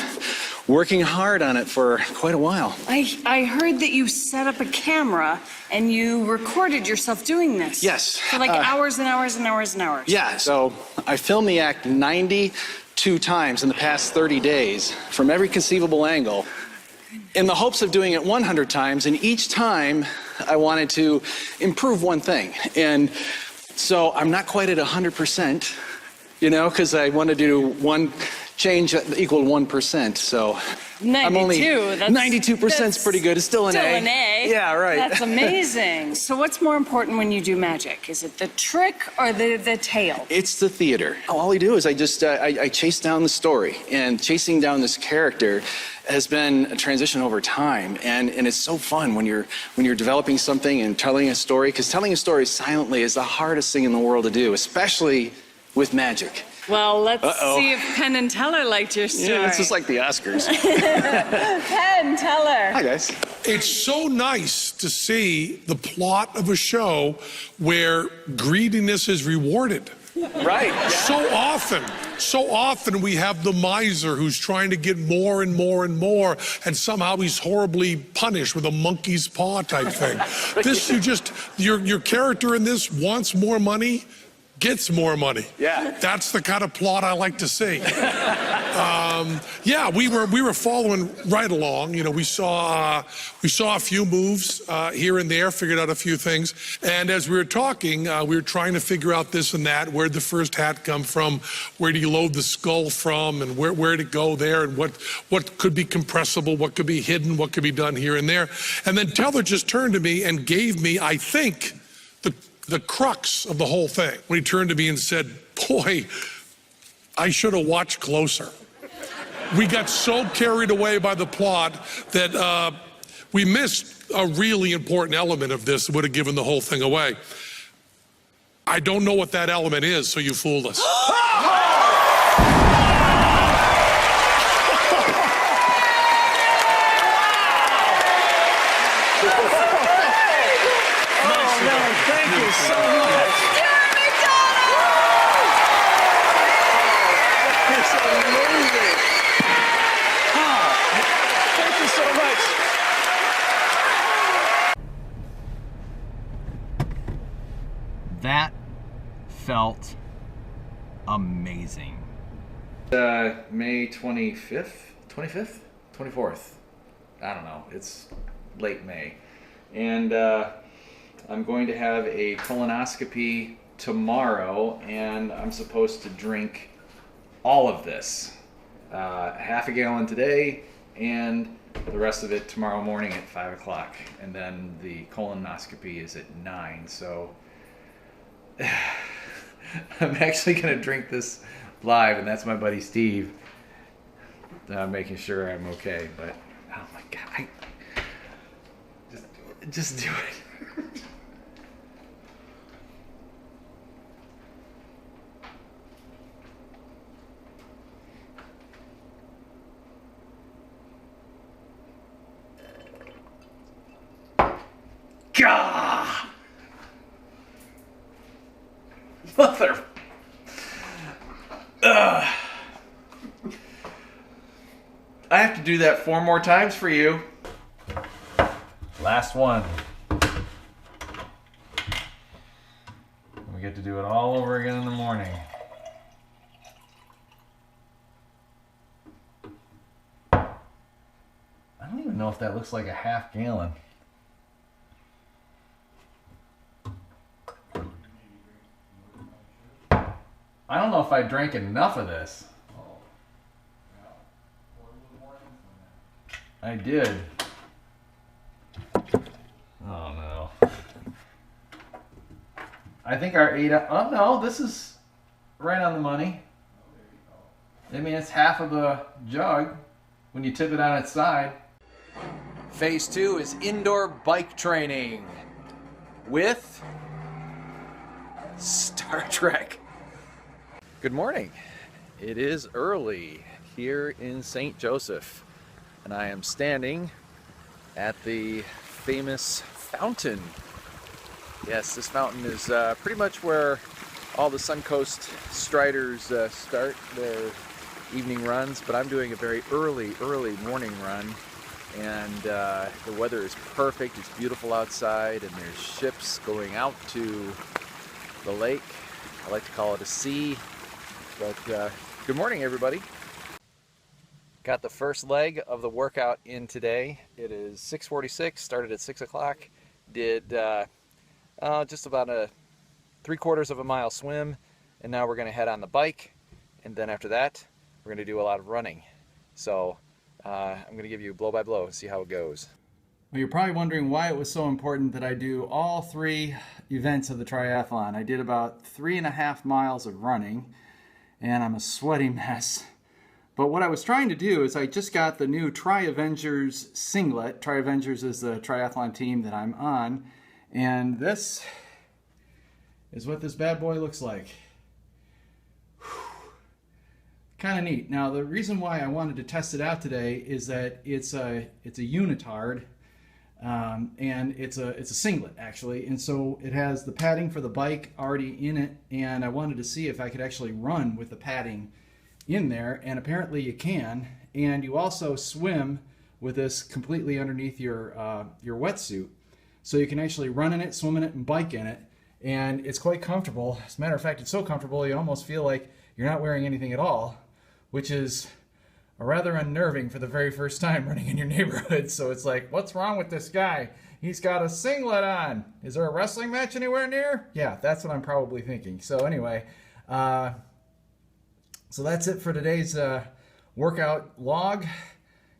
working hard on it for quite a while. I heard that you set up a camera and you recorded yourself doing this. Yes. For like hours and hours and hours and hours. Yeah, so I filmed the act 92 times in the past 30 days from every conceivable angle in the hopes of doing it 100 times, and each time I wanted to improve one thing. And so I'm not quite at 100%, you know, because I want to do one change that equaled 1%. So 92, I'm only that's 92% is pretty good. It's still an A. Still an A. Yeah, right. That's amazing. So what's more important when you do magic? Is it the trick or the tale? It's the theater. All I do is I chase down the story, and chasing down this character has been a transition over time, and it's so fun when you're developing something and telling a story, because telling a story silently is the hardest thing in the world to do, especially with magic. Well, let's see if Penn and Teller liked your story. Yeah, it's just like the Oscars. Penn, Teller. Hi, guys. It's so nice to see the plot of a show where greediness is rewarded. Right. Yeah. So often we have the miser who's trying to get more and more and more, and somehow he's horribly punished with a monkey's paw type thing. This, your character in this wants more money, gets more money. Yeah. That's the kind of plot I like to see. Yeah, we were following right along. You know, we saw a few moves here and there, figured out a few things, and as we were talking, we were trying to figure out this and that. Where'd the first hat come from? Where do you load the skull from? And where'd it go there? And what could be compressible? What could be hidden? What could be done here and there? And then Teller just turned to me and gave me, I think, the crux of the whole thing. When he turned to me and said, "Boy, I should have watched closer." We got so carried away by the plot that we missed a really important element of this that would have given the whole thing away. I don't know what that element is, so you fooled us. Thank you so much. Stuart MacDonald! It's amazing. Thank you so much. That felt amazing. May 25th? 25th? 24th. I don't know. It's late May. And I'm going to have a colonoscopy tomorrow, and I'm supposed to drink all of this. Half a gallon today, and the rest of it tomorrow morning at 5 o'clock. And then the colonoscopy is at 9, so I'm actually going to drink this live, and that's my buddy Steve making sure I'm okay. But oh my God, just do it. Gah! Mother. I have to do that 4 more times for you. Last one. We get to do it all over again in the morning. I don't even know if that looks like a half gallon. I don't know if I drank enough of this. I did. Oh no. I think our 8 oh no, this is right on the money. I mean, it's half of the jug when you tip it on its side. Phase 2 is indoor bike training with Star Trek. Good morning. It is early here in St. Joseph, and I am standing at the famous fountain. Yes, this fountain is pretty much where all the Suncoast Striders start their evening runs, but I'm doing a very early morning run, and the weather is perfect. It's beautiful outside, and there's ships going out to the lake. I like to call it a sea, but good morning, everybody. Got the first leg of the workout in today. It is 6:46, started at 6 o'clock, did just about a 3/4 of a mile swim, and now we're going to head on the bike, and then after that we're going to do a lot of running. So I'm going to give you blow by blow and see how it goes. Well, you're probably wondering why it was so important that I do all 3 events of the triathlon. I did about 3.5 miles of running, and I'm a sweaty mess. But what I was trying to do is I just got the new Tri-Avengers singlet. Tri-Avengers is the triathlon team that I'm on, and this is what this bad boy looks like. Kind of neat. Now the reason why I wanted to test it out today is that it's a unitard, and it's a singlet actually, and so it has the padding for the bike already in it, and I wanted to see if I could actually run with the padding in there, and apparently you can, and you also swim with this completely underneath your wetsuit, so you can actually run in it, swim in it, and bike in it, and it's quite comfortable. As a matter of fact, it's so comfortable you almost feel like you're not wearing anything at all, which is rather unnerving for the very first time running in your neighborhood. So it's like, what's wrong with this guy? He's got a singlet on. Is there a wrestling match anywhere near? Yeah, that's what I'm probably thinking. So anyway, so that's it for today's workout log.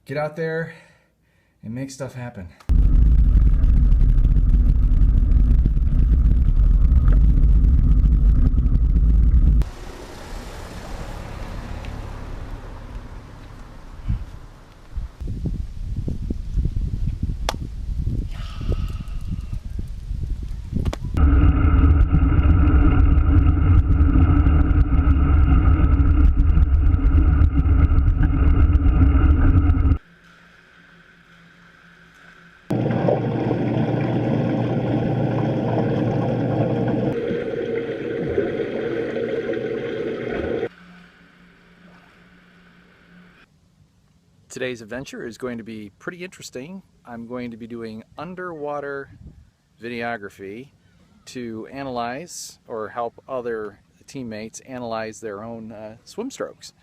Get out there and make stuff happen. Today's adventure is going to be pretty interesting. I'm going to be doing underwater videography to analyze or help other teammates analyze their own swim strokes,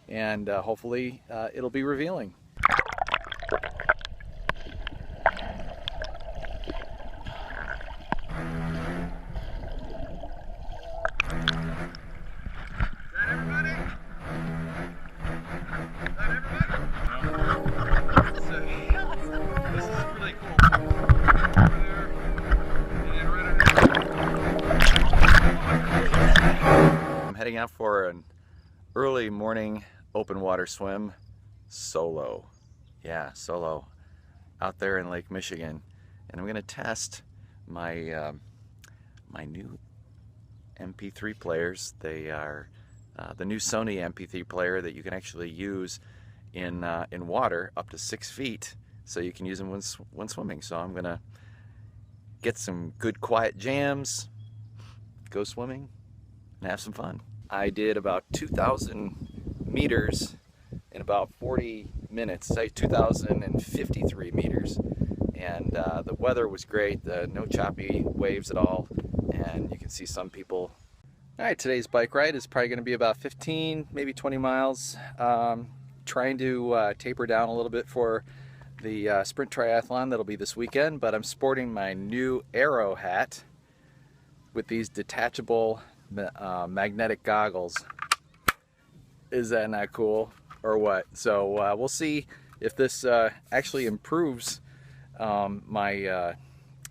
and hopefully it'll be revealing. Heading out for an early morning open water swim solo. Yeah, solo out there in Lake Michigan, and I'm going to test my my new MP3 players. They are the new Sony MP3 player that you can actually use in water up to 6 feet, so you can use them when swimming. So I'm going to get some good quiet jams, go swimming, and have some fun. I did about 2,000 meters in about 40 minutes, say 2,053 meters, and the weather was great, no choppy waves at all, and you can see some people. All right, today's bike ride is probably going to be about 15, maybe 20 miles. Trying to taper down a little bit for the sprint triathlon that'll be this weekend, but I'm sporting my new Aero hat with these detachable magnetic goggles. Is that not cool or what? So we'll see if this actually improves my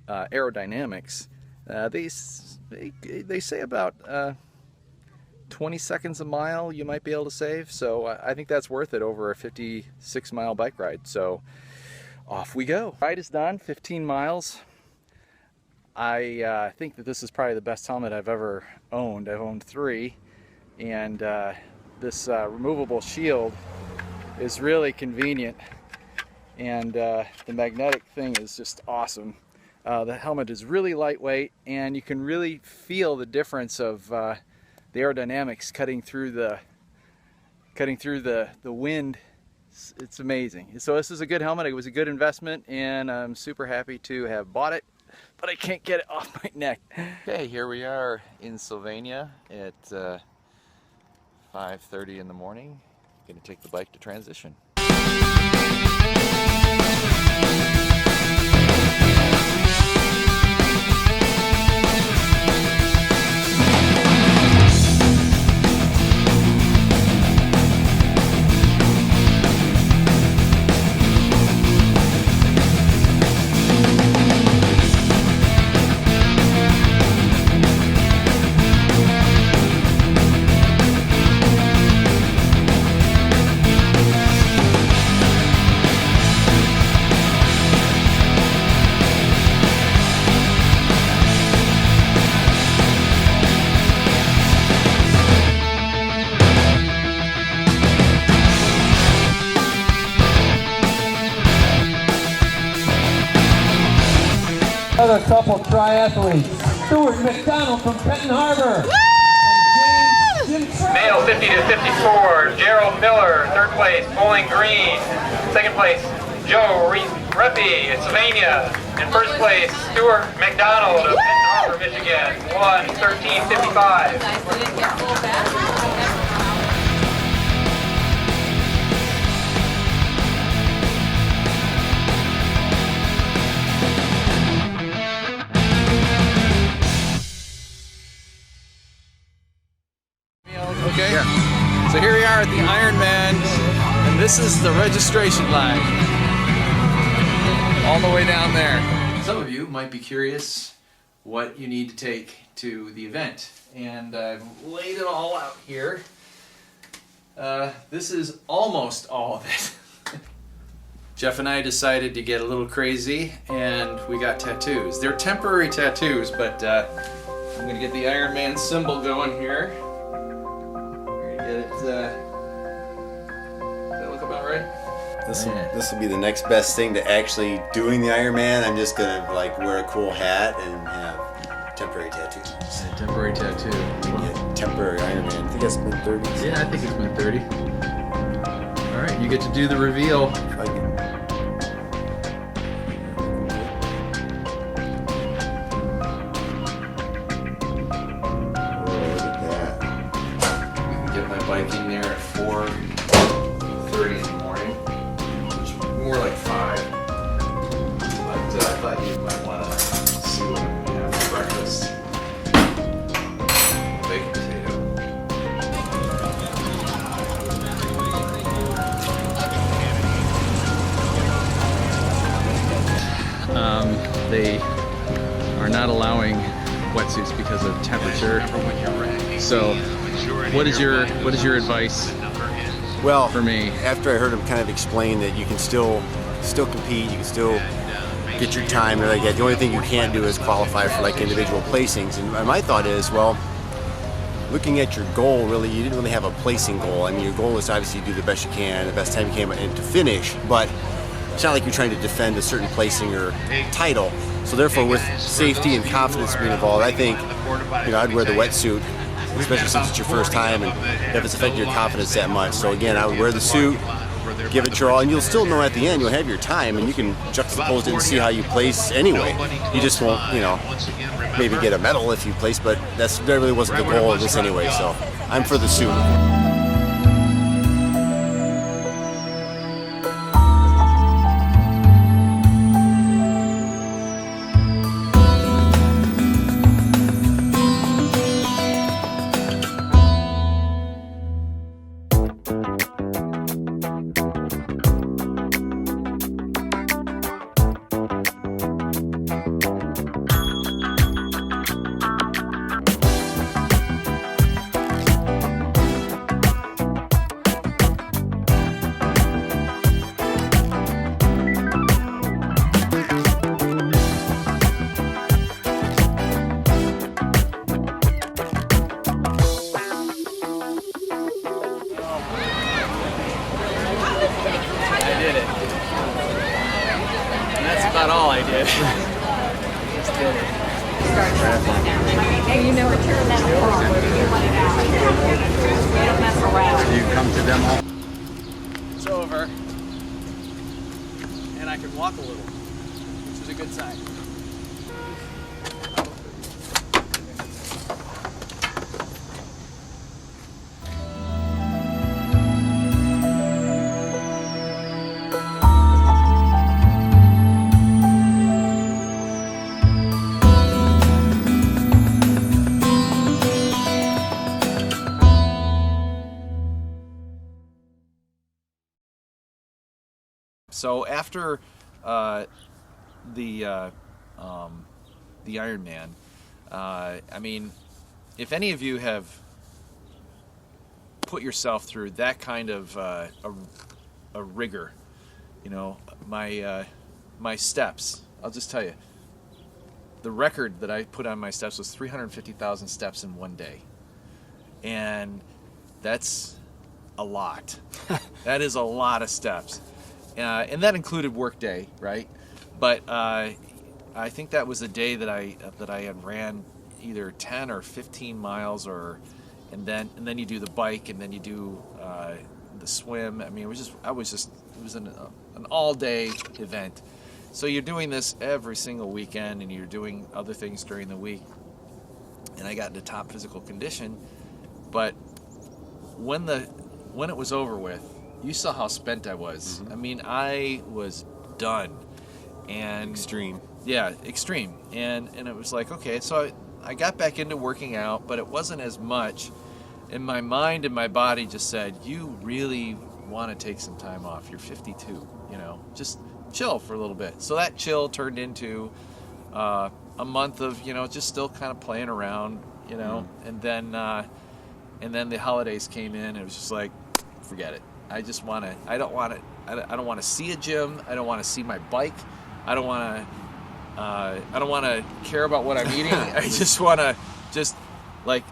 aerodynamics. They say about 20 seconds a mile you might be able to save, so I think that's worth it over a 56-mile bike ride. So off we go. Ride is done, 15 miles. I think that this is probably the best helmet I've ever owned. I've owned 3, and this removable shield is really convenient, and the magnetic thing is just awesome. The helmet is really lightweight, and you can really feel the difference of the aerodynamics cutting through the wind. It's amazing. So this is a good helmet. It was a good investment, and I'm super happy to have bought it, but I can't get it off my neck. Okay, here we are in Sylvania at 5:30 in the morning. Gonna take the bike to transition. Another couple triathletes. Stuart MacDonald from Benton Harbor. Male 50 to 54, Gerald Miller, third place, Bowling Green. Second place, Joe Reppy, Sylvania. And first place, Stuart MacDonald of Benton Harbor, Michigan, 1:13:55. Okay, so here we are at the Ironman, and this is the registration line. All the way down there. Some of you might be curious what you need to take to the event, and I've laid it all out here. This is almost all of it. Jeff and I decided to get a little crazy, and we got tattoos. They're temporary tattoos, but I'm gonna get the Ironman symbol going here. Does that look about right? This will be the next best thing to actually doing the Ironman. I'm just gonna like wear a cool hat and have temporary tattoos. A temporary tattoo. Yeah, temporary Ironman. I think it's been 30. Yeah, I think it's been 30. All right, you get to do the reveal. Biking there at 4:30 in the morning, which is more like 5. But I thought you might want to see what I'm going to have for breakfast. Baked potato. They are not allowing wetsuits because of temperature. So. What is your advice? Well, for me, after I heard him kind of explain that you can still compete, you can still get your time and like that. The only thing you can't do is qualify for like individual placings. And my thought is, well, looking at your goal, really, you didn't really have a placing goal. I mean, your goal is obviously to do the best you can, the best time you can, and to finish. But it's not like you're trying to defend a certain placing or title. So therefore, with safety and confidence being involved, I think I'd wear the wetsuit. Especially since it's your first time and if it's affected your confidence that much. So again, I would wear the suit, give it your all, and you'll still know at the end, you'll have your time and you can juxtapose it and see how you place anyway. You just won't, maybe get a medal if you place, but that really wasn't the goal of this anyway, so I'm for the suit. about all I did. Just did it. You never turn that off. You want it out. You don't mess around. Do you come to them all? It's over. And I can walk a little, which is a good sign. So after the Ironman, I mean, if any of you have put yourself through that kind of a rigor, you know, my steps, I'll just tell you, the record that I put on my steps was 350,000 steps in one day, and that's a lot. That is a lot of steps. And that included work day, right? But I think that was the day that I had ran either 10 or 15 miles, and then you do the bike, and then you do the swim. I mean, it was an all day event. So you're doing this every single weekend, and you're doing other things during the week. And I got into top physical condition, but when it was over with, you saw how spent I was. I mean, I was done. And Extreme. Yeah, extreme. And it was like, okay, so I got back into working out, but it wasn't as much. And my mind and my body just said, you really want to take some time off. You're 52, you know, just chill for a little bit. So that chill turned into a month of, you know, just still kind of playing around, you know, and then the holidays came in. It was just like, forget it. I don't want to see a gym. I don't want to see my bike. I don't want to care about what I'm eating. I just want to like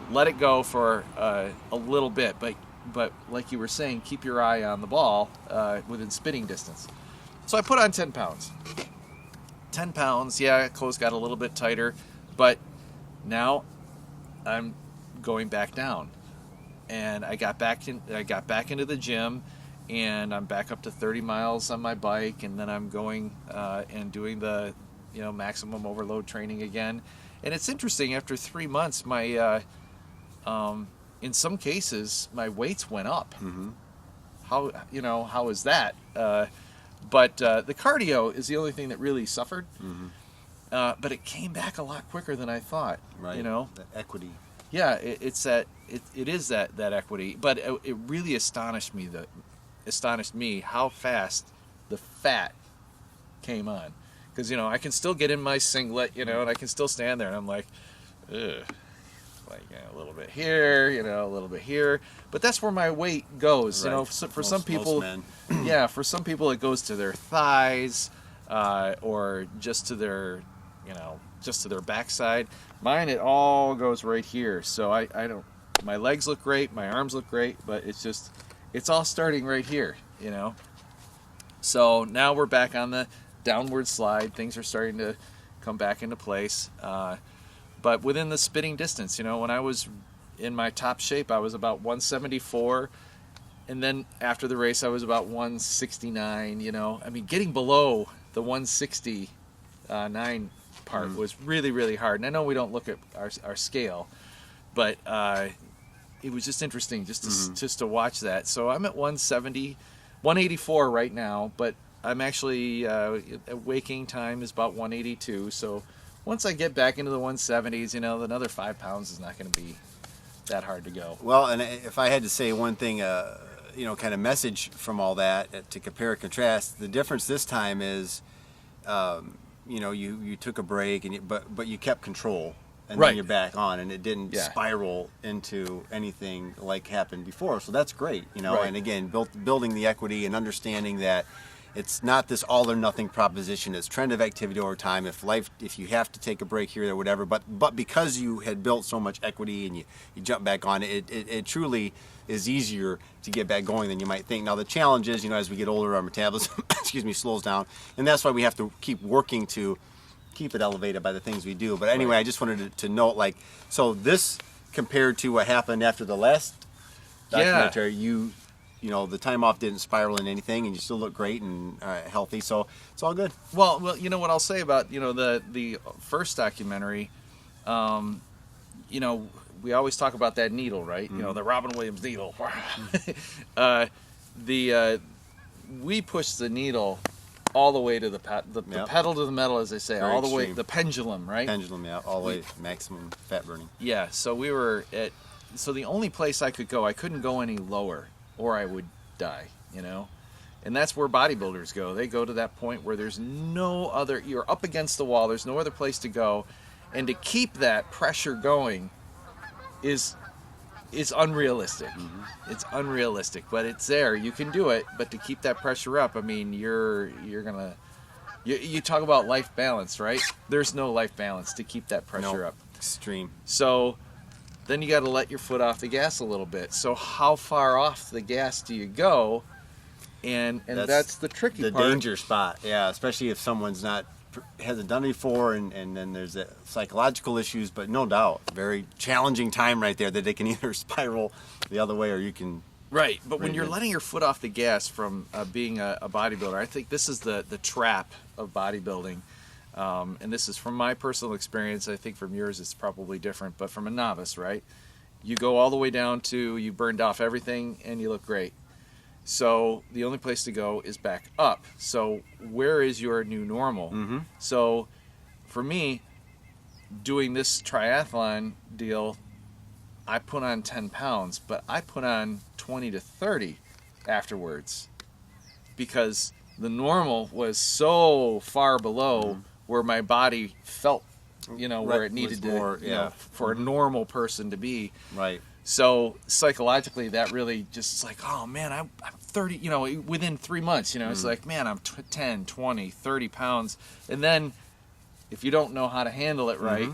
let it go for a little bit. But like you were saying, keep your eye on the ball within spitting distance. So I put on 10 pounds. 10 pounds, yeah, clothes got a little bit tighter, but now I'm going back down. And I got back into the gym, and I'm back up to 30 miles on my bike, and then I'm going and doing the, you know, maximum overload training again. And it's interesting, after 3 months, my in some cases my weights went up. How is that? But the cardio is the only thing that really suffered. But it came back a lot quicker than I thought. Right. You know, The equity. Yeah, it is that equity, but it really astonished me how fast the fat came on, because you know I can still get in my singlet, you know, and I can still stand there, and I'm like, ugh, like, you know, a little bit here, you know, a little bit here, but that's where my weight goes, Right. you know. For some people, most men. yeah, for some people it goes to their thighs, or just to their, you know, just to their backside. Mine, it all goes right here. So I don't, my legs look great, my arms look great, but it's all starting right here, you know. So now we're back on the downward slide. Things are starting to come back into place. But within the spitting distance, you know, when I was in my top shape, I was about 174. And then after the race, I was about 169, you know. I mean, getting below the 169 part was really, really hard. And I know we don't look at our scale, but it was just interesting just to watch that. So I'm at 184 right now, but I'm actually waking time is about 182. So once I get back into the 170s, you know, another 5 pounds is not going to be that hard to go. Well, and if I had to say one thing, you know, kind of message from all that to compare and contrast, the difference this time is, you know, you took a break, but you kept control, and Right. then you're back on, and it didn't Yeah. spiral into anything like happened before. So that's great, you know. Right. And again, building the equity and understanding that it's not this all or nothing proposition. It's trend of activity over time. If you have to take a break here or whatever, but because you had built so much equity and you jump back on it truly is easier to get back going than you might think. Now the challenge is, you know, as we get older, our metabolism, slows down, and that's why we have to keep working to keep it elevated by the things we do. But anyway, I just wanted to note, like, so this compared to what happened after the last documentary, you know, the time off didn't spiral in anything, and you still look great and healthy, so it's all good. Well, you know what I'll say about, you know, the first documentary, you know, we always talk about that needle, right? You know, the Robin Williams needle. We pushed the needle all the way to the pedal to the metal, as they say, Very all the extreme. way, the pendulum, right? Pendulum, yeah, all the way maximum fat burning. Yeah, so we were at, so the only place I could go, I couldn't go any lower or I would die, you know? And that's where bodybuilders go. They go to that point where there's no other, you're up against the wall, there's no other place to go. And to keep that pressure going is unrealistic. It's unrealistic, but it's there. You can do it, but to keep that pressure up, I mean, you're gonna, you talk about life balance, right? There's no life balance to keep that pressure up. Extreme. So then you got to let your foot off the gas a little bit. So how far off the gas do you go? And that's the tricky part. The danger spot, yeah, especially if someone's hasn't done it before, and then there's the psychological issues, but no doubt, very challenging time right there that they can either spiral the other way or you can. Right, but when you're letting your foot off the gas from being a bodybuilder, I think this is the trap of bodybuilding. And this is from my personal experience. I think from yours it's probably different, but from a novice, right? You go all the way down to you burned off everything and you look great. So the only place to go is back up. So where is your new normal? So for me, doing this triathlon deal, I put on 10 pounds, but I put on 20 to 30 afterwards because the normal was so far below where my body felt, you know, where it needed to, more, you know, for a normal person to be. Right. So psychologically, that really just is like, oh man, I'm 30, you know, within 3 months, you know, it's like, man, I'm 10, 20, 30 pounds. And then if you don't know how to handle it right,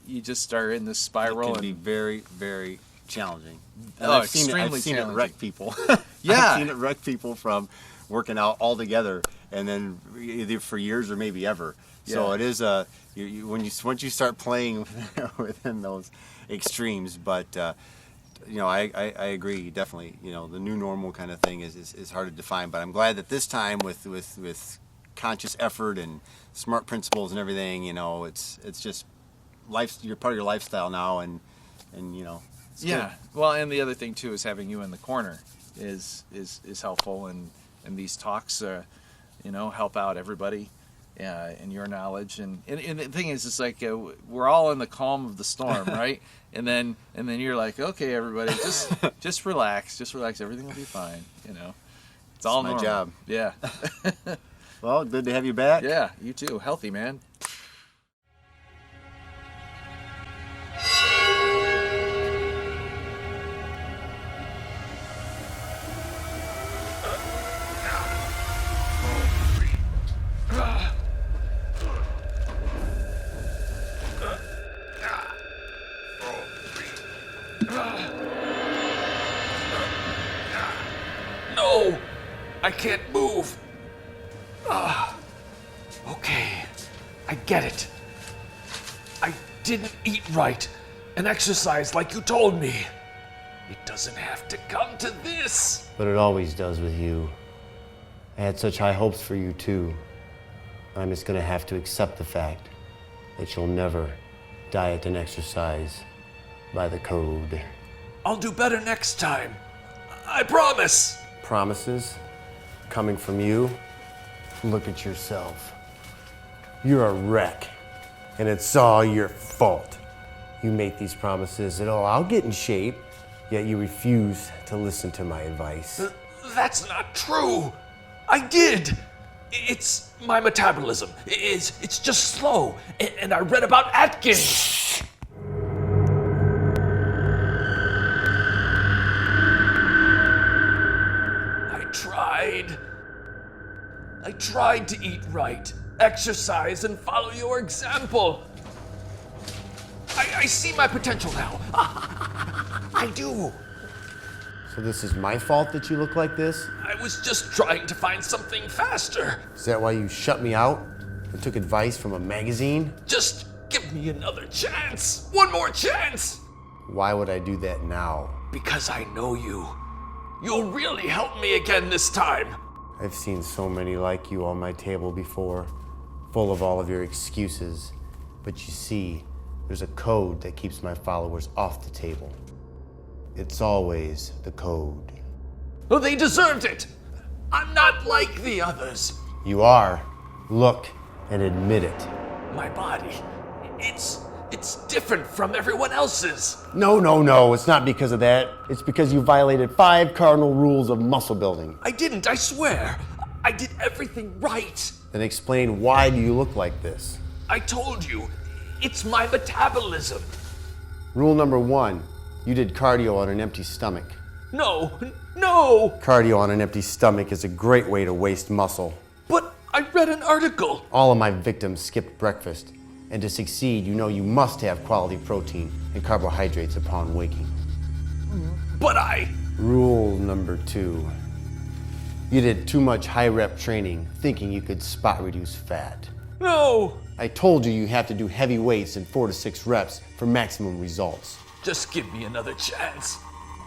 you just start in this spiral. It can be very, very challenging. And Oh, I've seen it wreck people. Yeah. I've seen it wreck people from working out all together, and then either for years or maybe ever. So it is once you start playing within those extremes, but you know, I agree definitely. You know, the new normal kind of thing is hard to define, but I'm glad that this time with conscious effort and smart principles and everything, you know, it's just you're part of your lifestyle now, and you know. Yeah. Well, and the other thing too is having you in the corner is helpful, and these talks, you know, help out everybody. In your knowledge, and the thing is, it's like we're all in the calm of the storm, right? and then you're like, okay, everybody, just relax, everything will be fine, you know. It's all my normal. job. Yeah. Well, good to have you back. Yeah, you too. Healthy, man. No! I can't move! Okay, I get it. I didn't eat right and exercise like you told me. It doesn't have to come to this. But it always does with you. I had such high hopes for you too. I'm just gonna have to accept the fact that you'll never diet and exercise by the code. I'll do better next time. I promise. Promises coming from you? Look at yourself. You're a wreck, and it's all your fault. You make these promises that, oh, I'll get in shape, yet you refuse to listen to my advice. That's not true. I did. It's my metabolism. It's just slow. And I read about Atkins. I tried to eat right, exercise, and follow your example. I see my potential now. I do. So this is my fault that you look like this? I was just trying to find something faster. Is that why you shut me out? and took advice from a magazine? Just give me another chance. One more chance. Why would I do that now? Because I know you. You'll really help me again this time. I've seen so many like you on my table before, full of all of your excuses. But you see, there's a code that keeps my followers off the table. It's always the code. Well, they deserved it. I'm not like the others. You are. Look and admit it. My body, it's different from everyone else's. No, it's not because of that. It's because you violated 5 cardinal rules of muscle building. I didn't, I swear. I did everything right. Then explain, why do you look like this? I told you, it's my metabolism. Rule number 1, you did cardio on an empty stomach. No. Cardio on an empty stomach is a great way to waste muscle. But I read an article. All of my victims skipped breakfast. And to succeed, you know you must have quality protein and carbohydrates upon waking. But I... Rule number 2. You did too much high rep training thinking you could spot reduce fat. No! I told you have to do heavy weights in 4 to 6 reps for maximum results. Just give me another chance.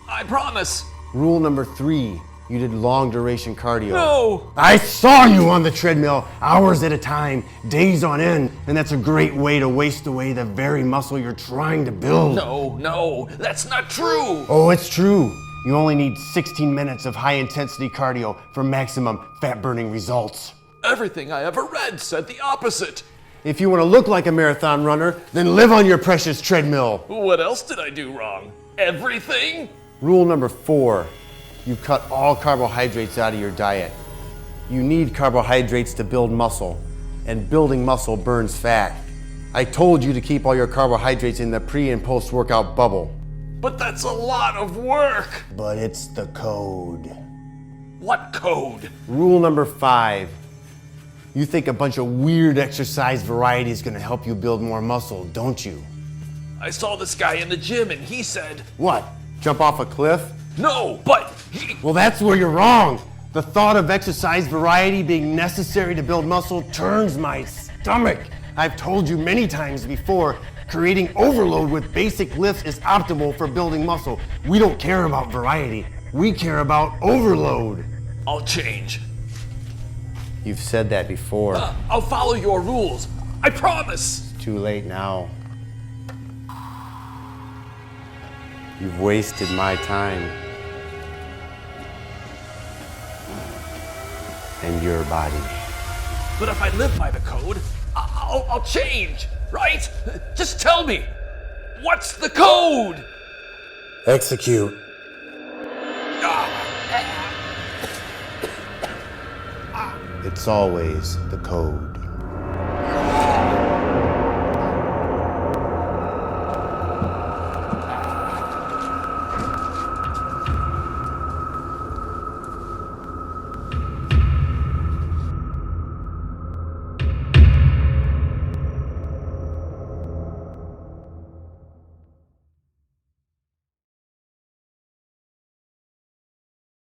I promise. Rule number 3. You did long duration cardio. No! I saw you on the treadmill, hours at a time, days on end, and that's a great way to waste away the very muscle you're trying to build. No, that's not true. Oh, it's true. You only need 16 minutes of high intensity cardio for maximum fat burning results. Everything I ever read said the opposite. If you want to look like a marathon runner, then live on your precious treadmill. What else did I do wrong? Everything? Rule number 4. You cut all carbohydrates out of your diet. You need carbohydrates to build muscle, and building muscle burns fat. I told you to keep all your carbohydrates in the pre and post workout bubble. But that's a lot of work. But it's the code. What code? Rule number 5. You think a bunch of weird exercise variety is going to help you build more muscle, don't you? I saw this guy in the gym and he said... What? Jump off a cliff? No, but he... Well, that's where you're wrong. The thought of exercise variety being necessary to build muscle turns my stomach. I've told you many times before, creating overload with basic lifts is optimal for building muscle. We don't care about variety. We care about overload. I'll change. You've said that before. I'll follow your rules. I promise. It's too late now. You've wasted my time. And your body. But if I live by the code, I'll change, right? Just tell me, what's the code? Execute. It's always the code.